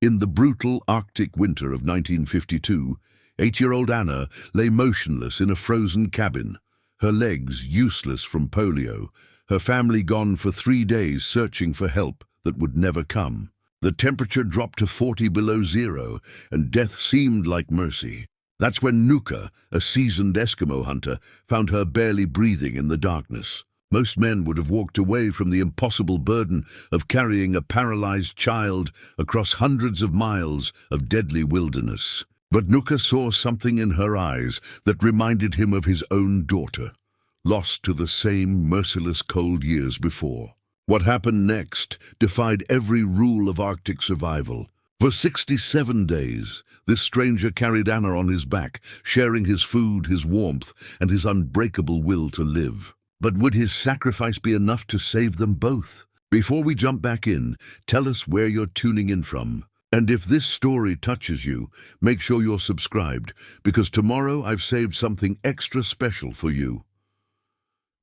In the brutal Arctic winter of 1952, 8-year-old Anna lay motionless in a frozen cabin, her legs useless from polio, her family gone for 3 days searching for help that would never come. The temperature dropped to 40 below zero, and death seemed like mercy. That's when Nukka, a seasoned Eskimo hunter, found her barely breathing in the darkness. Most men would have walked away from the impossible burden of carrying a paralyzed child across hundreds of miles of deadly wilderness. But Nukka saw something in her eyes that reminded him of his own daughter, lost to the same merciless cold years before. What happened next defied every rule of Arctic survival. For 67 days, this stranger carried Anna on his back, sharing his food, his warmth, and his unbreakable will to live. But would his sacrifice be enough to save them both? Before we jump back in, tell us where you're tuning in from. And if this story touches you, make sure you're subscribed, because tomorrow I've saved something extra special for you.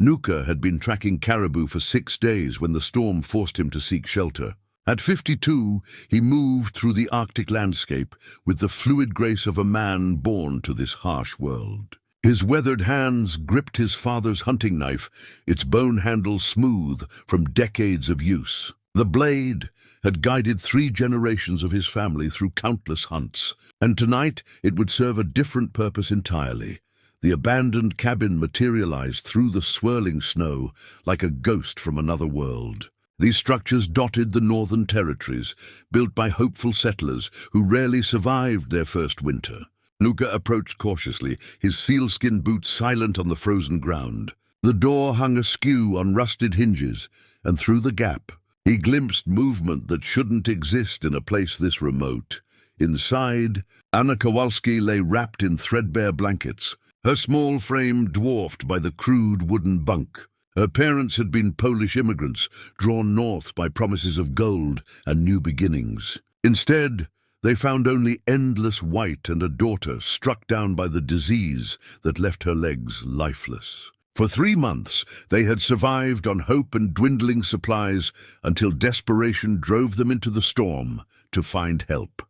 Nukka had been tracking caribou for 6 days when the storm forced him to seek shelter. At 52, he moved through the Arctic landscape with the fluid grace of a man born to this harsh world. His weathered hands gripped his father's hunting knife, its bone handle smooth from decades of use. The blade had guided 3 generations of his family through countless hunts, and tonight it would serve a different purpose entirely. The abandoned cabin materialized through the swirling snow like a ghost from another world. These structures dotted the northern territories, built by hopeful settlers who rarely survived their first winter. Nukka approached cautiously, his sealskin boots silent on the frozen ground. The door hung askew on rusted hinges, and through the gap, he glimpsed movement that shouldn't exist in a place this remote. Inside, Anna Kowalski lay wrapped in threadbare blankets, her small frame dwarfed by the crude wooden bunk. Her parents had been Polish immigrants, drawn north by promises of gold and new beginnings. Instead, they found only endless white and a daughter struck down by the disease that left her legs lifeless. For 3 months, they had survived on hope and dwindling supplies until desperation drove them into the storm to find help.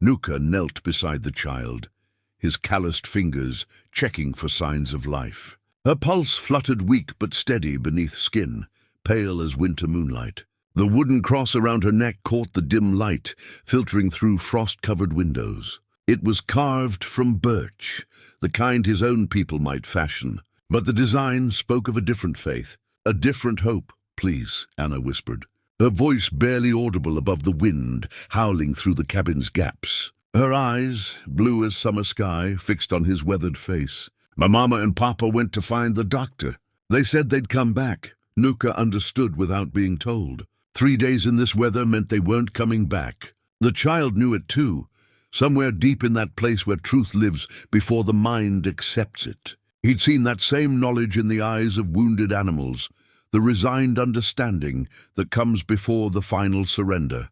Nukka knelt beside the child, his calloused fingers checking for signs of life. Her pulse fluttered weak but steady beneath skin, pale as winter moonlight. The wooden cross around her neck caught the dim light, filtering through frost-covered windows. It was carved from birch, the kind his own people might fashion. But the design spoke of a different faith, a different hope. "Please," Anna whispered, her voice barely audible above the wind howling through the cabin's gaps. Her eyes, blue as summer sky, fixed on his weathered face. "My mama and papa went to find the doctor. They said they'd come back." Nukka understood without being told. 3 days in this weather meant they weren't coming back. The child knew it too, somewhere deep in that place where truth lives before the mind accepts it. He'd seen that same knowledge in the eyes of wounded animals, the resigned understanding that comes before the final surrender.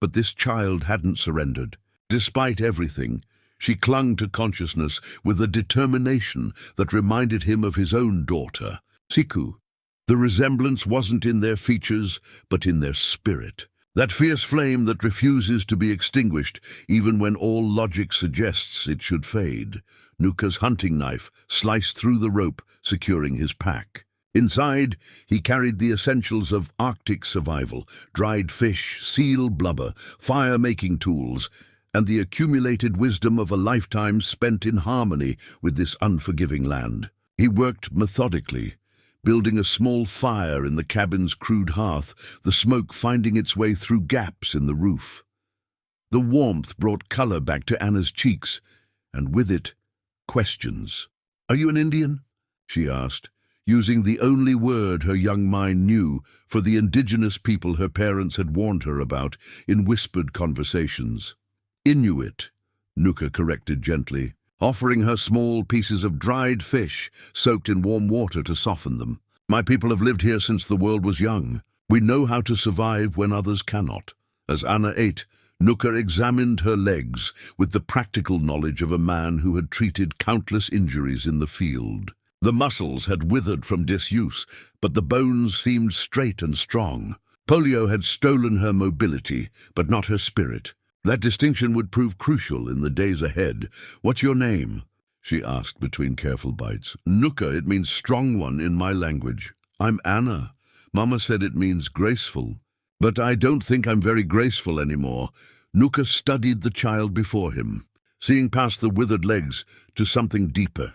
But this child hadn't surrendered. Despite everything, she clung to consciousness with a determination that reminded him of his own daughter, Siku. The resemblance wasn't in their features, but in their spirit. That fierce flame that refuses to be extinguished even when all logic suggests it should fade. Nukka's hunting knife sliced through the rope, securing his pack. Inside, he carried the essentials of Arctic survival: dried fish, seal blubber, fire-making tools, and the accumulated wisdom of a lifetime spent in harmony with this unforgiving land. He worked methodically, building a small fire in the cabin's crude hearth, the smoke finding its way through gaps in the roof. The warmth brought color back to Anna's cheeks, and with it, questions. "Are you an Indian?" she asked, using the only word her young mind knew for the indigenous people her parents had warned her about in whispered conversations. "Inuit," Nukka corrected gently, offering her small pieces of dried fish soaked in warm water to soften them. "My people have lived here since the world was young. We know how to survive when others cannot." As Anna ate, Nukka examined her legs with the practical knowledge of a man who had treated countless injuries in the field. The muscles had withered from disuse, but the bones seemed straight and strong. Polio had stolen her mobility, but not her spirit. That distinction would prove crucial in the days ahead. "What's your name?" she asked between careful bites. "Nukka, it means strong one in my language." "I'm Anna. Mama said it means graceful. But I don't think I'm very graceful anymore." Nukka studied the child before him, seeing past the withered legs to something deeper.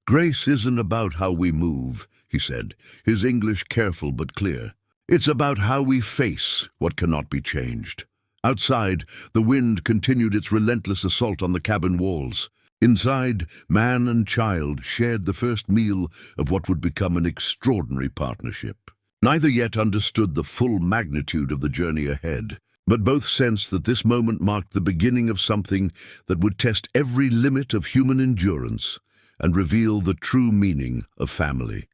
"Grace isn't about how we move," he said, his English careful but clear. "It's about how we face what cannot be changed." Outside, the wind continued its relentless assault on the cabin walls. Inside, man and child shared the first meal of what would become an extraordinary partnership. Neither yet understood the full magnitude of the journey ahead, but both sensed that this moment marked the beginning of something that would test every limit of human endurance and reveal the true meaning of family.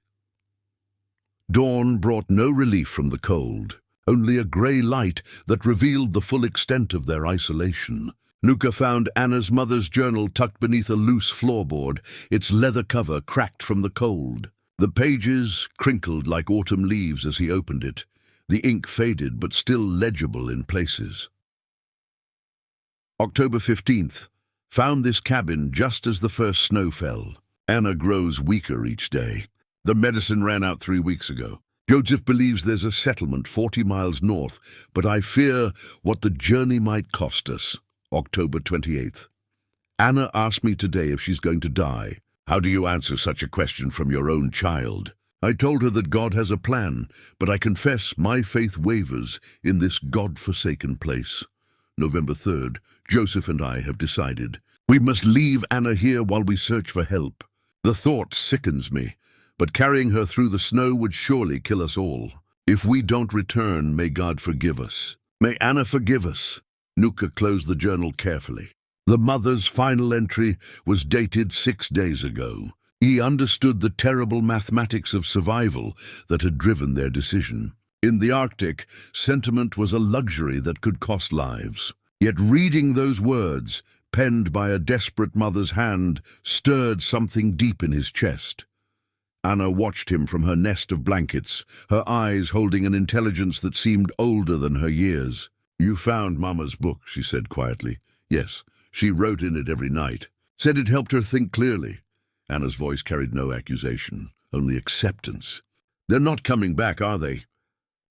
Dawn brought no relief from the cold, only a grey light that revealed the full extent of their isolation. Nukka found Anna's mother's journal tucked beneath a loose floorboard, its leather cover cracked from the cold. The pages crinkled like autumn leaves as he opened it, the ink faded but still legible in places. October 15th. Found this cabin just as the first snow fell. Anna grows weaker each day. The medicine ran out 3 weeks ago. Joseph believes there's a settlement 40 miles north, but I fear what the journey might cost us. October 28th. Anna asked me today if she's going to die. How do you answer such a question from your own child? I told her that God has a plan, but I confess my faith wavers in this God-forsaken place. November 3rd. Joseph and I have decided. We must leave Anna here while we search for help. The thought sickens me, but carrying her through the snow would surely kill us all. If we don't return, may God forgive us. May Anna forgive us. Nukka closed the journal carefully. The mother's final entry was dated 6 days ago. He understood the terrible mathematics of survival that had driven their decision. In the Arctic, sentiment was a luxury that could cost lives. Yet reading those words, penned by a desperate mother's hand, stirred something deep in his chest. Anna watched him from her nest of blankets, her eyes holding an intelligence that seemed older than her years. "You found Mama's book," she said quietly. "Yes, she wrote in it every night. Said it helped her think clearly." Anna's voice carried no accusation, only acceptance. "They're not coming back, are they?"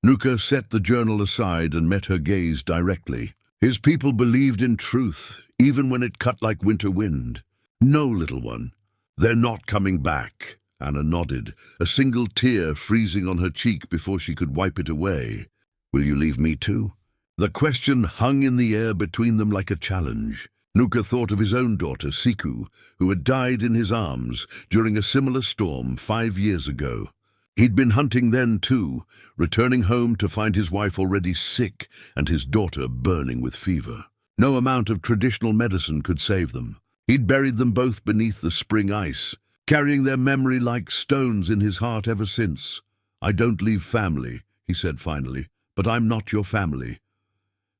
Nukka set the journal aside and met her gaze directly. His people believed in truth, even when it cut like winter wind. "No, little one. They're not coming back." Anna nodded, a single tear freezing on her cheek before she could wipe it away. "Will you leave me too?" The question hung in the air between them like a challenge. Nukka thought of his own daughter, Siku, who had died in his arms during a similar storm 5 years ago. He'd been hunting then too, returning home to find his wife already sick and his daughter burning with fever. No amount of traditional medicine could save them. He'd buried them both beneath the spring ice, carrying their memory like stones in his heart ever since. "I don't leave family," he said finally, "but I'm not your family."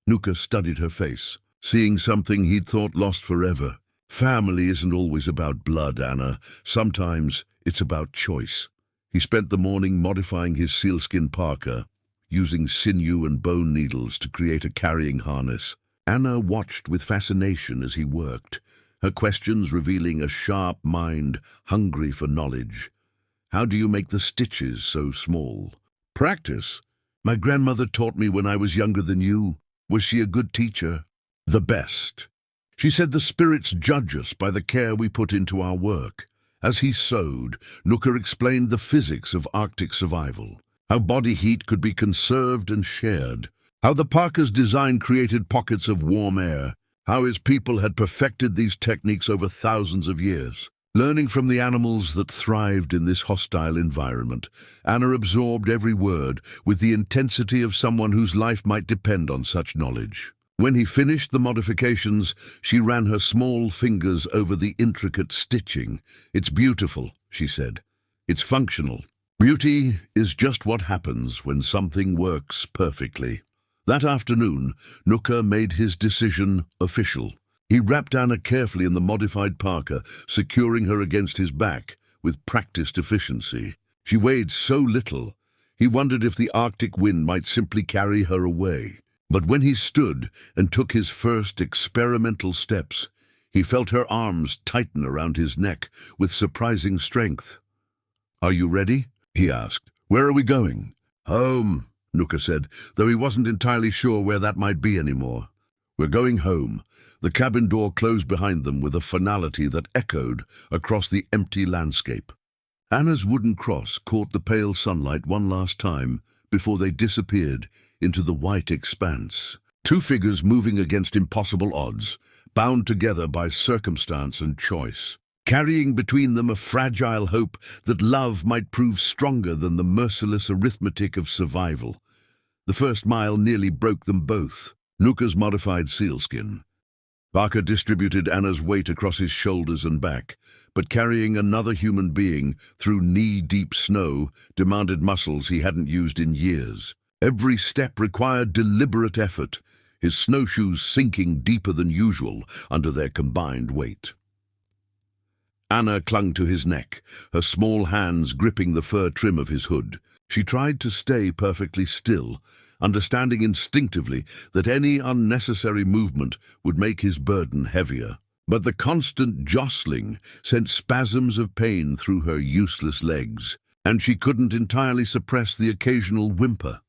Nukka studied her face, seeing something he'd thought lost forever. "Family isn't always about blood, Anna. Sometimes it's about choice." He spent the morning modifying his sealskin parka, using sinew and bone needles to create a carrying harness. Anna watched with fascination as he worked, her questions revealing a sharp mind hungry for knowledge. "How do you make the stitches so small?" "Practice. My grandmother taught me when I was younger than you. Was she a good teacher?" "The best. She said the spirits judge us by the care we put into our work." As he sewed, Nukka explained the physics of Arctic survival, how body heat could be conserved and shared, how the parka's design created pockets of warm air, how his people had perfected these techniques over thousands of years. Learning from the animals that thrived in this hostile environment, Anna absorbed every word with the intensity of someone whose life might depend on such knowledge. When he finished the modifications, she ran her small fingers over the intricate stitching. "It's beautiful," she said. "It's functional. Beauty is just what happens when something works perfectly." That afternoon, Nukka made his decision official. He wrapped Anna carefully in the modified parka, securing her against his back with practiced efficiency. She weighed so little, He wondered if the Arctic wind might simply carry her away. But when he stood and took his first experimental steps, he felt her arms tighten around his neck with surprising strength. "Are you ready?" he asked. "Where are we going?" "Home," Nukka said, though he wasn't entirely sure where that might be anymore. "We're going home." The cabin door closed behind them with a finality that echoed across the empty landscape. Anna's wooden cross caught the pale sunlight one last time before they disappeared into the white expanse. Two figures moving against impossible odds, bound together by circumstance and choice, carrying between them a fragile hope that love might prove stronger than the merciless arithmetic of survival. The first mile nearly broke them both. Nukka's modified sealskin. Barker distributed Anna's weight across his shoulders and back, but carrying another human being through knee-deep snow demanded muscles he hadn't used in years. Every step required deliberate effort, his snowshoes sinking deeper than usual under their combined weight. Anna clung to his neck, her small hands gripping the fur trim of his hood. She tried to stay perfectly still, understanding instinctively that any unnecessary movement would make his burden heavier. But the constant jostling sent spasms of pain through her useless legs, and she couldn't entirely suppress the occasional whimper.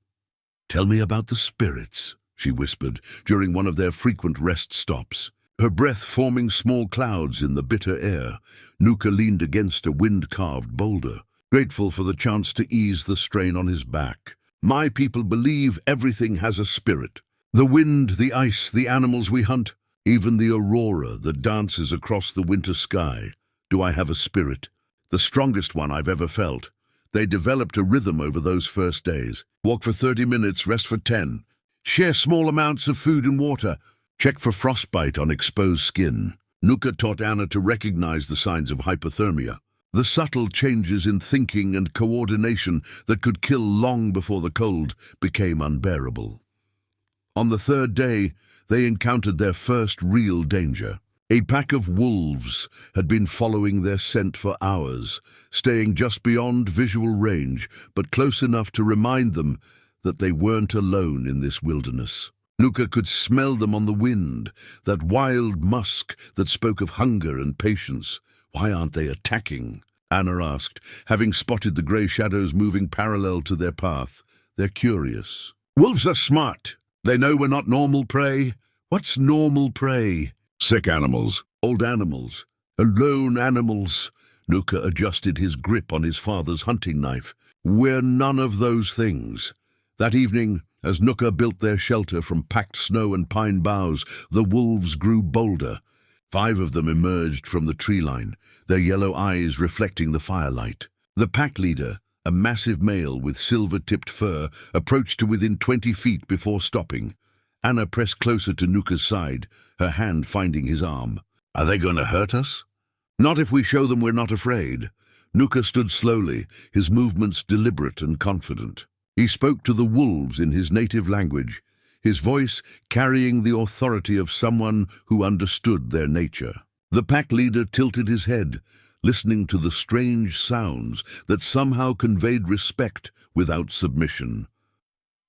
"Tell me about the spirits," she whispered during one of their frequent rest stops. Her breath forming small clouds in the bitter air, Nukka leaned against a wind-carved boulder, grateful for the chance to ease the strain on his back. "My people believe everything has a spirit. The wind, the ice, the animals we hunt, even the aurora that dances across the winter sky. Do I have a spirit? The strongest one I've ever felt. They developed a rhythm over those first days. Walk for 30 minutes, rest for 10. Share small amounts of food and water. Check for frostbite on exposed skin." Nukka taught Anna to recognize the signs of hypothermia, the subtle changes in thinking and coordination that could kill long before the cold became unbearable. On the third day, they encountered their first real danger. A pack of wolves had been following their scent for hours, staying just beyond visual range, but close enough to remind them that they weren't alone in this wilderness. Nukka could smell them on the wind, that wild musk that spoke of hunger and patience. "Why aren't they attacking?" Anna asked, having spotted the grey shadows moving parallel to their path. "They're curious." "Wolves are smart. They know we're not normal prey." "What's normal prey?" "Sick animals, old animals, alone animals." Nukka adjusted his grip on his father's hunting knife. "We're none of those things." That evening, as Nukka built their shelter from packed snow and pine boughs, the wolves grew bolder. 5 of them emerged from the tree line, their yellow eyes reflecting the firelight. The pack leader, a massive male with silver-tipped fur, approached to within 20 feet before stopping. Anna pressed closer to Nukka's side, her hand finding his arm. "Are they going to hurt us?" "Not if we show them we're not afraid." Nukka stood slowly, his movements deliberate and confident. He spoke to the wolves in his native language, his voice carrying the authority of someone who understood their nature. The pack leader tilted his head, listening to the strange sounds that somehow conveyed respect without submission.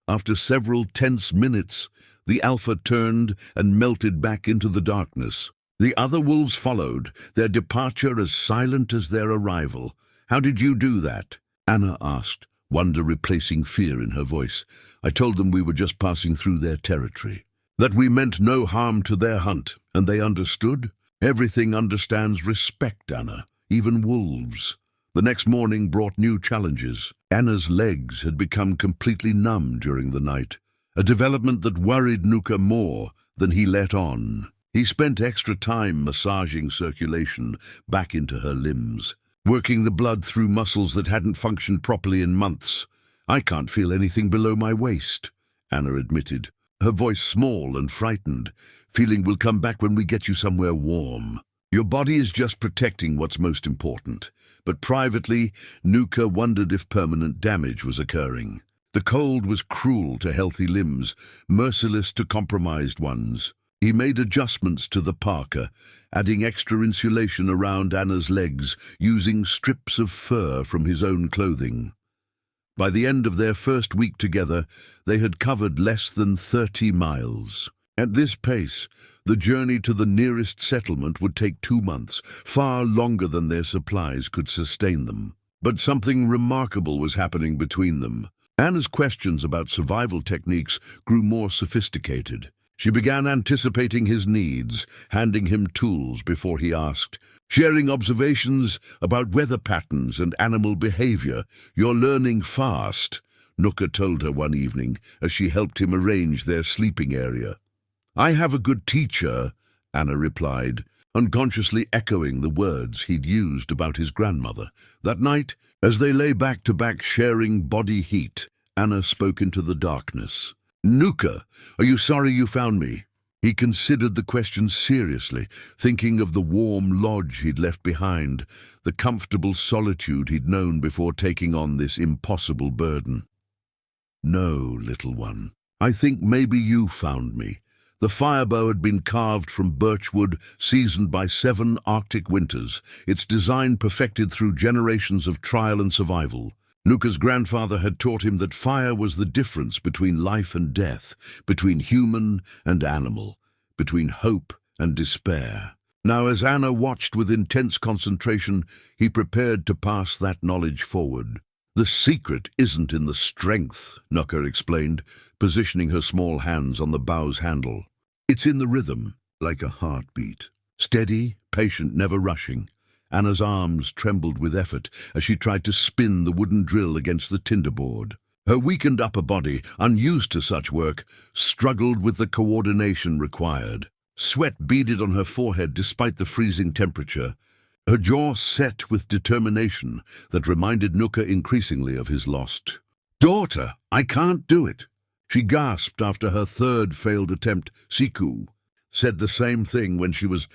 After several tense minutes, the alpha turned and melted back into the darkness. The other wolves followed, their departure as silent as their arrival. "How did you do that?" Anna asked, wonder replacing fear in her voice. "I told them we were just passing through their territory. That we meant no harm to their hunt, and they understood? Everything understands respect, Anna, even wolves." The next morning brought new challenges. Anna's legs had become completely numb during the night, a development that worried Nukka more than he let on. He spent extra time massaging circulation back into her limbs, working the blood through muscles that hadn't functioned properly in months. "I can't feel anything below my waist," Anna admitted, her voice small and frightened. "Feeling will come back when we get you somewhere warm." Your body is just protecting what's most important. But privately, Nukka wondered if permanent damage was occurring. The cold was cruel to healthy limbs, merciless to compromised ones. He made adjustments to the parka, adding extra insulation around Anna's legs, using strips of fur from his own clothing. By the end of their first week together, they had covered less than 30 miles. At this pace, the journey to the nearest settlement would take 2 months, far longer than their supplies could sustain them. But something remarkable was happening between them. Anna's questions about survival techniques grew more sophisticated. She began anticipating his needs, handing him tools before he asked, sharing observations about weather patterns and animal behavior. "You're learning fast," Nukka told her one evening as she helped him arrange their sleeping area. "I have a good teacher," Anna replied, unconsciously echoing the words he'd used about his grandmother. That night, as they lay back to back sharing body heat, Anna spoke into the darkness. "Nukka, are you sorry you found me?" He considered the question seriously, thinking of the warm lodge he'd left behind, the comfortable solitude he'd known before taking on this impossible burden. "No, little one. I think maybe you found me." The firebow had been carved from birchwood, seasoned by 7 Arctic winters, its design perfected through generations of trial and survival. Nukka's grandfather had taught him that fire was the difference between life and death, between human and animal, between hope and despair. Now, as Anna watched with intense concentration, he prepared to pass that knowledge forward. "The secret isn't in the strength," Nukka explained, positioning her small hands on the bow's handle. "It's in the rhythm, like a heartbeat. Steady, patient, never rushing." Anna's arms trembled with effort as she tried to spin the wooden drill against the tinder board. Her weakened upper body, unused to such work, struggled with the coordination required. Sweat beaded on her forehead despite the freezing temperature. Her jaw set with determination that reminded Nukka increasingly of his lost daughter. "I can't do it." She gasped after her 3rd failed attempt. Siku said the same thing when she was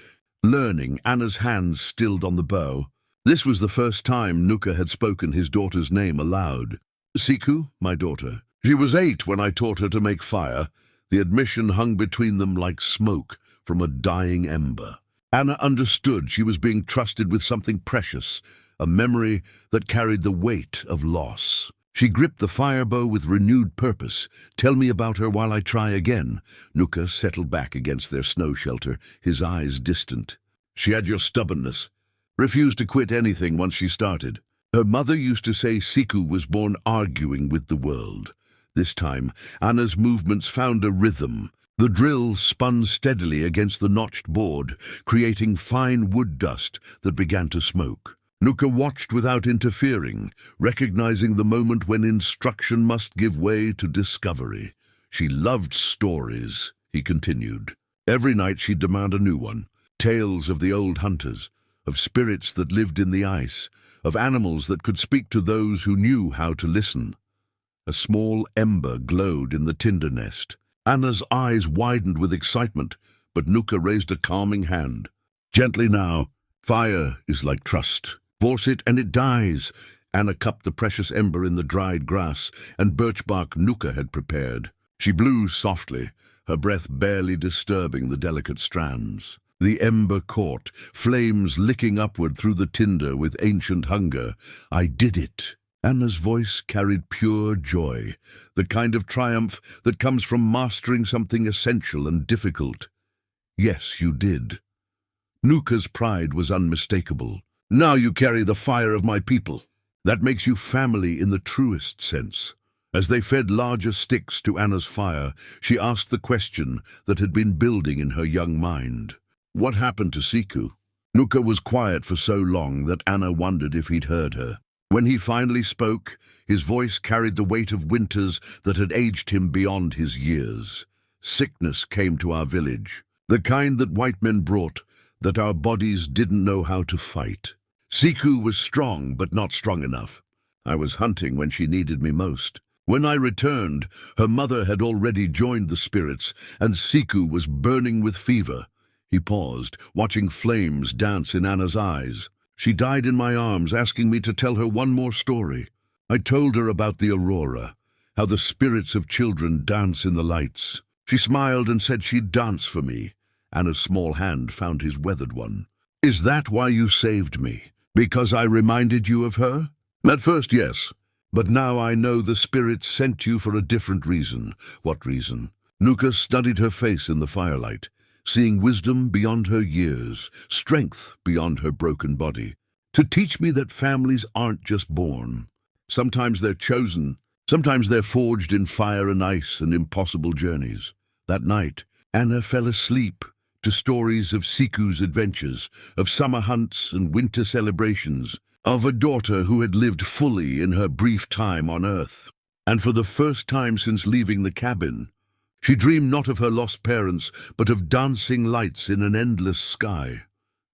learning, Anna's hands stilled on the bow. This was the first time Nukka had spoken his daughter's name aloud. "Siku, my daughter. She was 8 when I taught her to make fire." The admission hung between them like smoke from a dying ember. Anna understood she was being trusted with something precious, a memory that carried the weight of loss. She gripped the firebow with renewed purpose. "Tell me about her while I try again." Nukka settled back against their snow shelter, his eyes distant. "She had your stubbornness. Refused to quit anything once she started. Her mother used to say Siku was born arguing with the world." This time, Anna's movements found a rhythm. The drill spun steadily against the notched board, creating fine wood dust that began to smoke. Nukka watched without interfering, recognizing the moment when instruction must give way to discovery. "She loved stories," he continued. "Every night she'd demand a new one. Tales of the old hunters, of spirits that lived in the ice, of animals that could speak to those who knew how to listen." A small ember glowed in the tinder nest. Anna's eyes widened with excitement, but Nukka raised a calming hand. "Gently now. Fire is like trust. Force it and it dies." Anna cupped the precious ember in the dried grass and birch bark Nukka had prepared. She blew softly, her breath barely disturbing the delicate strands. The ember caught, flames licking upward through the tinder with ancient hunger. "I did it." Anna's voice carried pure joy, the kind of triumph that comes from mastering something essential and difficult. "Yes, you did." Nukka's pride was unmistakable. "Now you carry the fire of my people. That makes you family in the truest sense." As they fed larger sticks to Anna's fire, she asked the question that had been building in her young mind. "What happened to Siku?" Nukka was quiet for so long that Anna wondered if he'd heard her. When he finally spoke, his voice carried the weight of winters that had aged him beyond his years. "Sickness came to our village, the kind that white men brought, that our bodies didn't know how to fight. Siku was strong, but not strong enough. I was hunting when she needed me most. When I returned, her mother had already joined the spirits, and Siku was burning with fever." He paused, watching flames dance in Anna's eyes. "She died in my arms, asking me to tell her one more story. I told her about the aurora, how the spirits of children dance in the lights. She smiled and said she'd dance for me." Anna's small hand found his weathered one. "Is that why you saved me? Because I reminded you of her?" "At first, yes. But now I know the spirits sent you for a different reason. What reason? Nukka studied her face in the firelight, seeing wisdom beyond her years, strength beyond her broken body. To teach me that families aren't just born. Sometimes they're chosen, sometimes they're forged in fire and ice and impossible journeys. That night, Anna fell asleep to stories of Siku's adventures, of summer hunts and winter celebrations, of a daughter who had lived fully in her brief time on Earth. And for the first time since leaving the cabin, she dreamed not of her lost parents, but of dancing lights in an endless sky.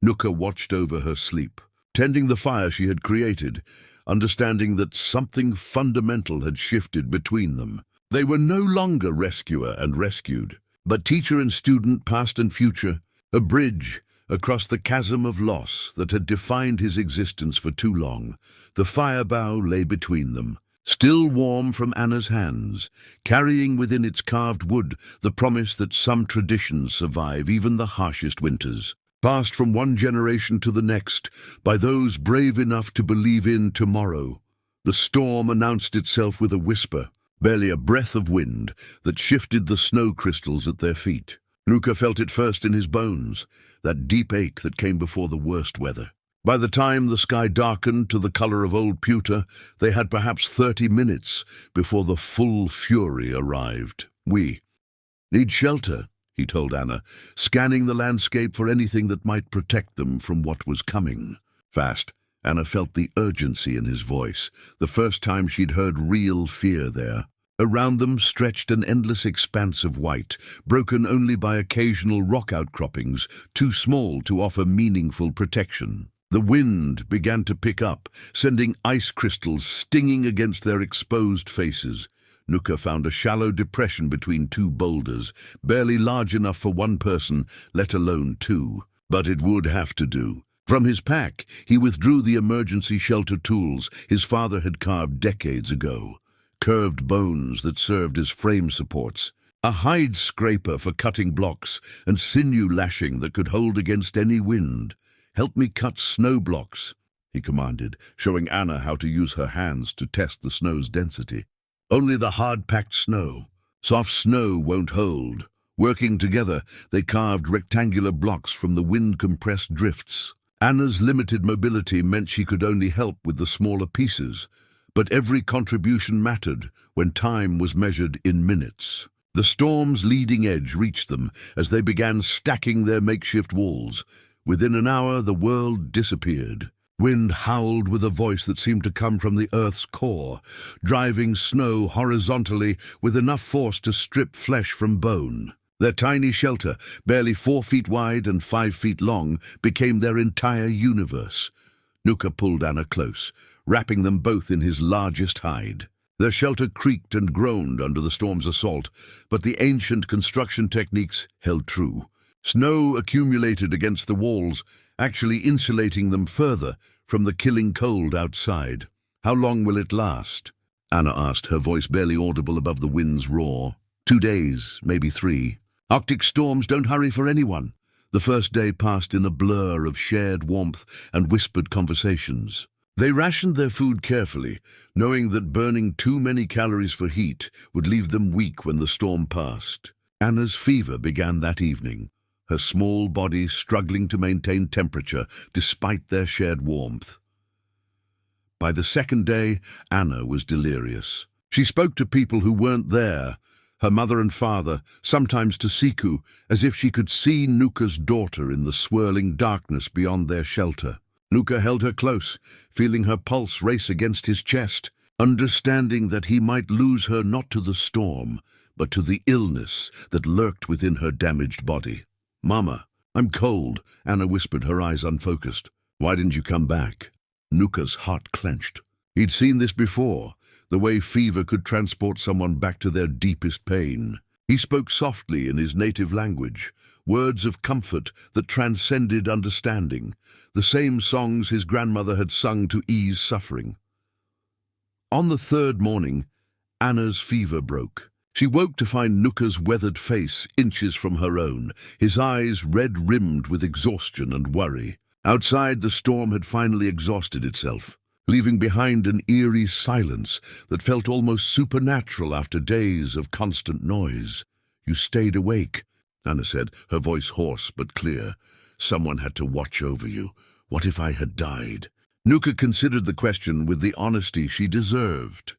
Nukka watched over her sleep, tending the fire she had created, understanding that something fundamental had shifted between them. They were no longer rescuer and rescued, but teacher and student, past and future, a bridge across the chasm of loss that had defined his existence for too long. The fire bough lay between them, still warm from Anna's hands, carrying within its carved wood the promise that some traditions survive even the harshest winters, passed from one generation to the next by those brave enough to believe in tomorrow. The storm announced itself with a whisper, barely a breath of wind that shifted the snow crystals at their feet. Nukka felt it first in his bones, that deep ache that came before the worst weather. By the time the sky darkened to the color of old pewter, they had perhaps 30 minutes before the full fury arrived. "We need shelter," he told Anna, scanning the landscape for anything that might protect them from what was coming. Fast, Anna felt the urgency in his voice, the first time she'd heard real fear there. Around them stretched an endless expanse of white, broken only by occasional rock outcroppings, too small to offer meaningful protection. The wind began to pick up, sending ice crystals stinging against their exposed faces. Nukka found a shallow depression between two boulders, barely large enough for one person, let alone two. But it would have to do. From his pack, he withdrew the emergency shelter tools his father had carved decades ago. Curved bones that served as frame supports, a hide scraper for cutting blocks, and sinew lashing that could hold against any wind. "Help me cut snow blocks," he commanded, showing Anna how to use her hands to test the snow's density. Only the hard-packed snow. Soft snow won't hold. Working together, they carved rectangular blocks from the wind-compressed drifts. Anna's limited mobility meant she could only help with the smaller pieces, but every contribution mattered when time was measured in minutes. The storm's leading edge reached them as they began stacking their makeshift walls. Within an hour, the world disappeared. Wind howled with a voice that seemed to come from the Earth's core, driving snow horizontally with enough force to strip flesh from bone. Their tiny shelter, barely 4 feet wide and 5 feet long, became their entire universe. Nukka pulled Anna close, wrapping them both in his largest hide. Their shelter creaked and groaned under the storm's assault, but the ancient construction techniques held true. Snow accumulated against the walls, actually insulating them further from the killing cold outside. "How long will it last?" Anna asked, her voice barely audible above the wind's roar. 2 days, maybe 3. Arctic storms don't hurry for anyone. The first day passed in a blur of shared warmth and whispered conversations. They rationed their food carefully, knowing that burning too many calories for heat would leave them weak when the storm passed. Anna's fever began that evening, her small body struggling to maintain temperature despite their shared warmth. By the second day, Anna was delirious. She spoke to people who weren't there, her mother and father, sometimes to Siku, as if she could see Nukka's daughter in the swirling darkness beyond their shelter. Nukka held her close, feeling her pulse race against his chest, understanding that he might lose her not to the storm, but to the illness that lurked within her damaged body. "Mama, I'm cold," Anna whispered, her eyes unfocused. "Why didn't you come back?" Nukka's heart clenched. He'd seen this before, the way fever could transport someone back to their deepest pain. He spoke softly in his native language, words of comfort that transcended understanding, the same songs his grandmother had sung to ease suffering. On the third morning, Anna's fever broke. She woke to find Nukka's weathered face inches from her own, his eyes red-rimmed with exhaustion and worry. Outside, the storm had finally exhausted itself. leaving behind an eerie silence that felt almost supernatural after days of constant noise. "You stayed awake," Anna said, her voice hoarse but clear. "Someone had to watch over you. What if I had died?" Nukka considered the question with the honesty she deserved.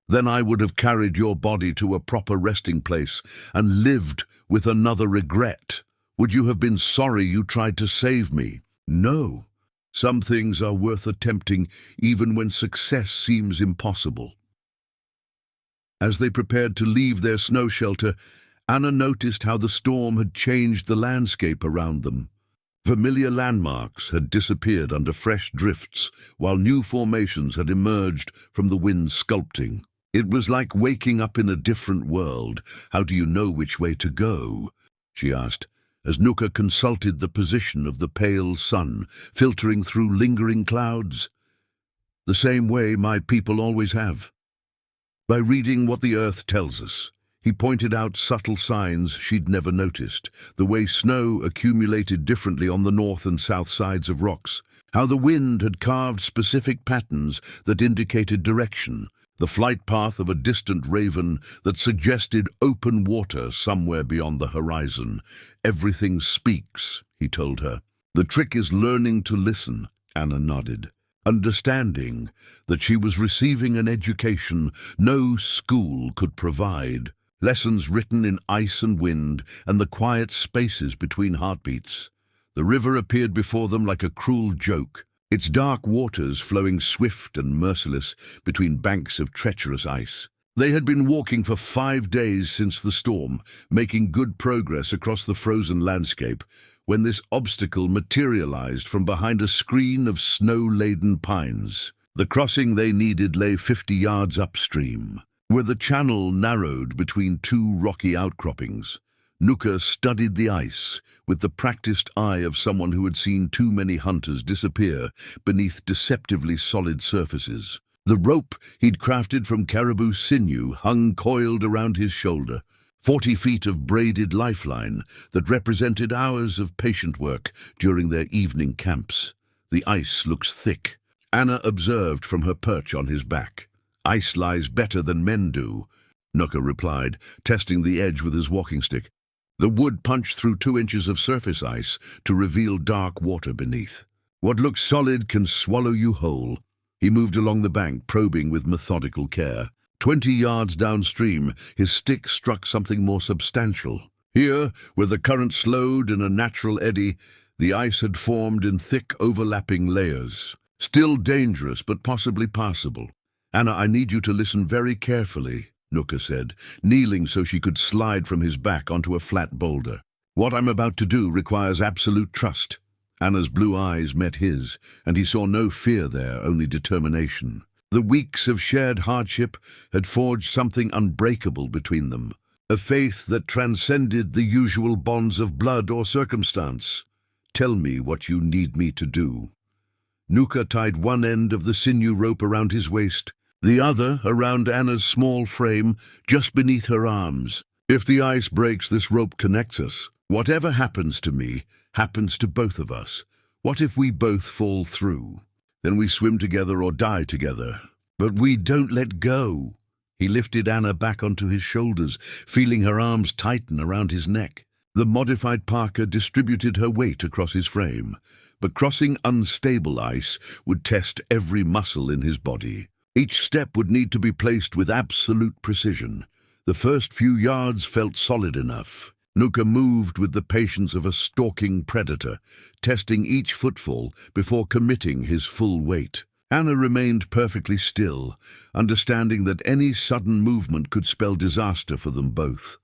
"Then I would have carried your body to a proper resting place and lived with another regret. Would you have been sorry you tried to save me?" "No. Some things are worth attempting even when success seems impossible." As they prepared to leave their snow shelter, Anna noticed how the storm had changed the landscape around them. Familiar landmarks had disappeared under fresh drifts, while new formations had emerged from the wind's sculpting. It was like waking up in a different world. "How do you know which way to go?" she asked, as Nukka consulted the position of the pale sun, filtering through lingering clouds. "The same way my people always have. By reading what the earth tells us." He pointed out subtle signs she'd never noticed, the way snow accumulated differently on the north and south sides of rocks, how the wind had carved specific patterns that indicated direction, the flight path of a distant raven that suggested open water somewhere beyond the horizon. "Everything speaks," he told her. "The trick is learning to listen," Anna nodded, understanding that she was receiving an education no school could provide. Lessons written in ice and wind and the quiet spaces between heartbeats. The river appeared before them like a cruel joke, its dark waters flowing swift and merciless between banks of treacherous ice. They had been walking for 5 days since the storm, making good progress across the frozen landscape, when this obstacle materialized from behind a screen of snow-laden pines. The crossing they needed lay 50 yards upstream, where the channel narrowed between 2 rocky outcroppings. Nukka studied the ice with the practiced eye of someone who had seen too many hunters disappear beneath deceptively solid surfaces. The rope he'd crafted from caribou sinew hung coiled around his shoulder, 40 feet of braided lifeline that represented hours of patient work during their evening camps. "The ice looks thick," Anna observed from her perch on his back. "Ice lies better than men do," Nukka replied, testing the edge with his walking stick. The wood punched through 2 inches of surface ice to reveal dark water beneath. "What looks solid can swallow you whole." He moved along the bank, probing with methodical care. 20 yards downstream, his stick struck something more substantial. Here, where the current slowed in a natural eddy, the ice had formed in thick, overlapping layers. Still dangerous, but possibly passable. "Anna, I need you to listen very carefully," Nukka said, kneeling so she could slide from his back onto a flat boulder. "What I'm about to do requires absolute trust." Anna's blue eyes met his, and he saw no fear there, only determination. The weeks of shared hardship had forged something unbreakable between them, a faith that transcended the usual bonds of blood or circumstance. "Tell me what you need me to do." Nukka tied one end of the sinew rope around his waist, the other around Anna's small frame just beneath her arms. "If the ice breaks, this rope connects us. Whatever happens to me, happens to both of us. What if we both fall through? Then we swim together or die together. But we don't let go." He lifted Anna back onto his shoulders, feeling her arms tighten around his neck. The modified parka distributed her weight across his frame, but crossing unstable ice would test every muscle in his body. Each step would need to be placed with absolute precision. The first few yards felt solid enough. Nukka moved with the patience of a stalking predator, testing each footfall before committing his full weight. Anna remained perfectly still, understanding that any sudden movement could spell disaster for them both.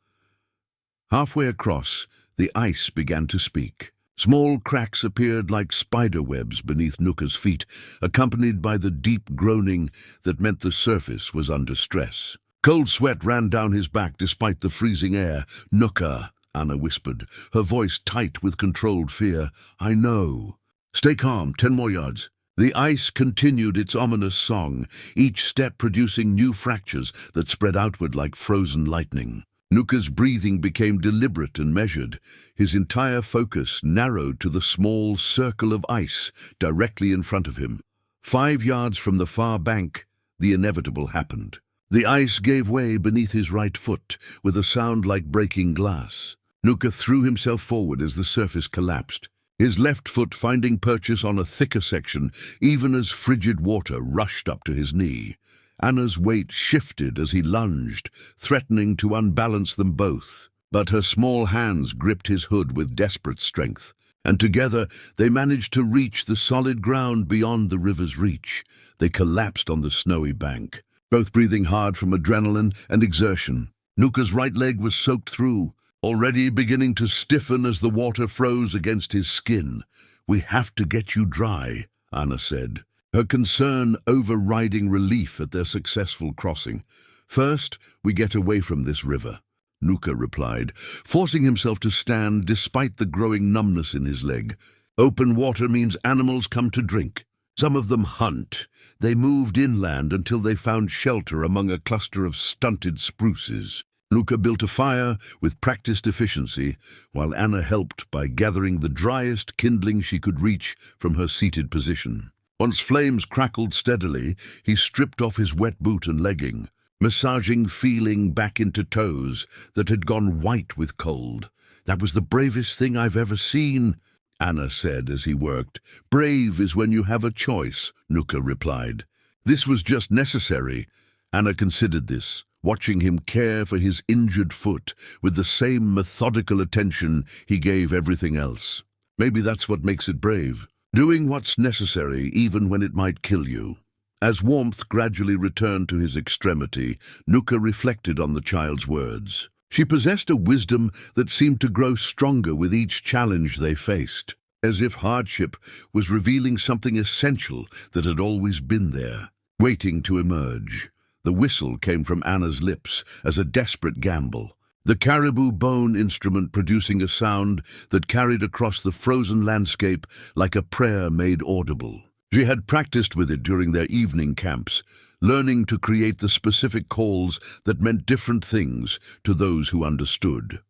Halfway across, the ice began to speak. Small cracks appeared like spider webs beneath Nukka's feet, accompanied by the deep groaning that meant the surface was under stress. Cold sweat ran down his back despite the freezing air. "Nukka," Anna whispered, her voice tight with controlled fear. "I know. Stay calm, 10 more yards." The ice continued its ominous song, each step producing new fractures that spread outward like frozen lightning. Nukka's breathing became deliberate and measured, his entire focus narrowed to the small circle of ice directly in front of him. 5 yards from the far bank, the inevitable happened. The ice gave way beneath his right foot, with a sound like breaking glass. Nukka threw himself forward as the surface collapsed, his left foot finding purchase on a thicker section, even as frigid water rushed up to his knee. Anna's weight shifted as he lunged, threatening to unbalance them both. But her small hands gripped his hood with desperate strength, and together they managed to reach the solid ground beyond the river's reach. They collapsed on the snowy bank, both breathing hard from adrenaline and exertion. Nukka's right leg was soaked through, already beginning to stiffen as the water froze against his skin. "We have to get you dry," Anna said, her concern overriding relief at their successful crossing. "First, we get away from this river," Nukka replied, forcing himself to stand despite the growing numbness in his leg. "Open water means animals come to drink. Some of them hunt." They moved inland until they found shelter among a cluster of stunted spruces. Nukka built a fire with practiced efficiency, while Anna helped by gathering the driest kindling she could reach from her seated position. Once flames crackled steadily, he stripped off his wet boot and legging, massaging feeling back into toes that had gone white with cold. "That was the bravest thing I've ever seen," Anna said as he worked. "Brave is when you have a choice," Nukka replied. "This was just necessary." Anna considered this, watching him care for his injured foot with the same methodical attention he gave everything else. Maybe that's what makes it brave, doing what's necessary even when it might kill you. As warmth gradually returned to his extremity, Nukka reflected on the child's words. She possessed a wisdom that seemed to grow stronger with each challenge they faced, as if hardship was revealing something essential that had always been there, waiting to emerge. The whistle came from Anna's lips as a desperate gamble, the caribou bone instrument producing a sound that carried across the frozen landscape like a prayer made audible. She had practiced with it during their evening camps, learning to create the specific calls that meant different things to those who understood.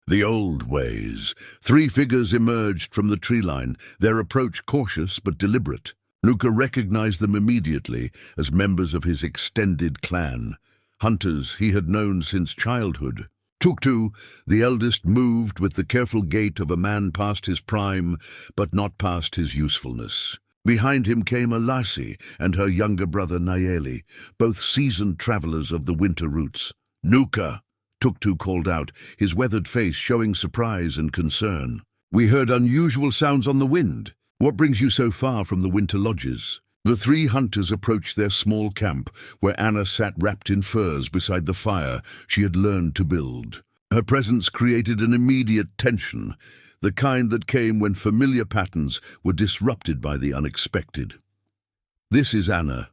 The old ways. 3 figures emerged from the tree line, their approach cautious but deliberate. Nukka recognized them immediately as members of his extended clan, hunters he had known since childhood. Tuktu, the eldest, moved with the careful gait of a man past his prime, but not past his usefulness. Behind him came Alasi and her younger brother Nayeli, both seasoned travelers of the winter routes. "Nukka," Tuktu called out, his weathered face showing surprise and concern. "We heard unusual sounds on the wind. What brings you so far from the winter lodges?" The 3 hunters approached their small camp, where Anna sat wrapped in furs beside the fire she had learned to build. Her presence created an immediate tension, the kind that came when familiar patterns were disrupted by the unexpected. "This is Anna,"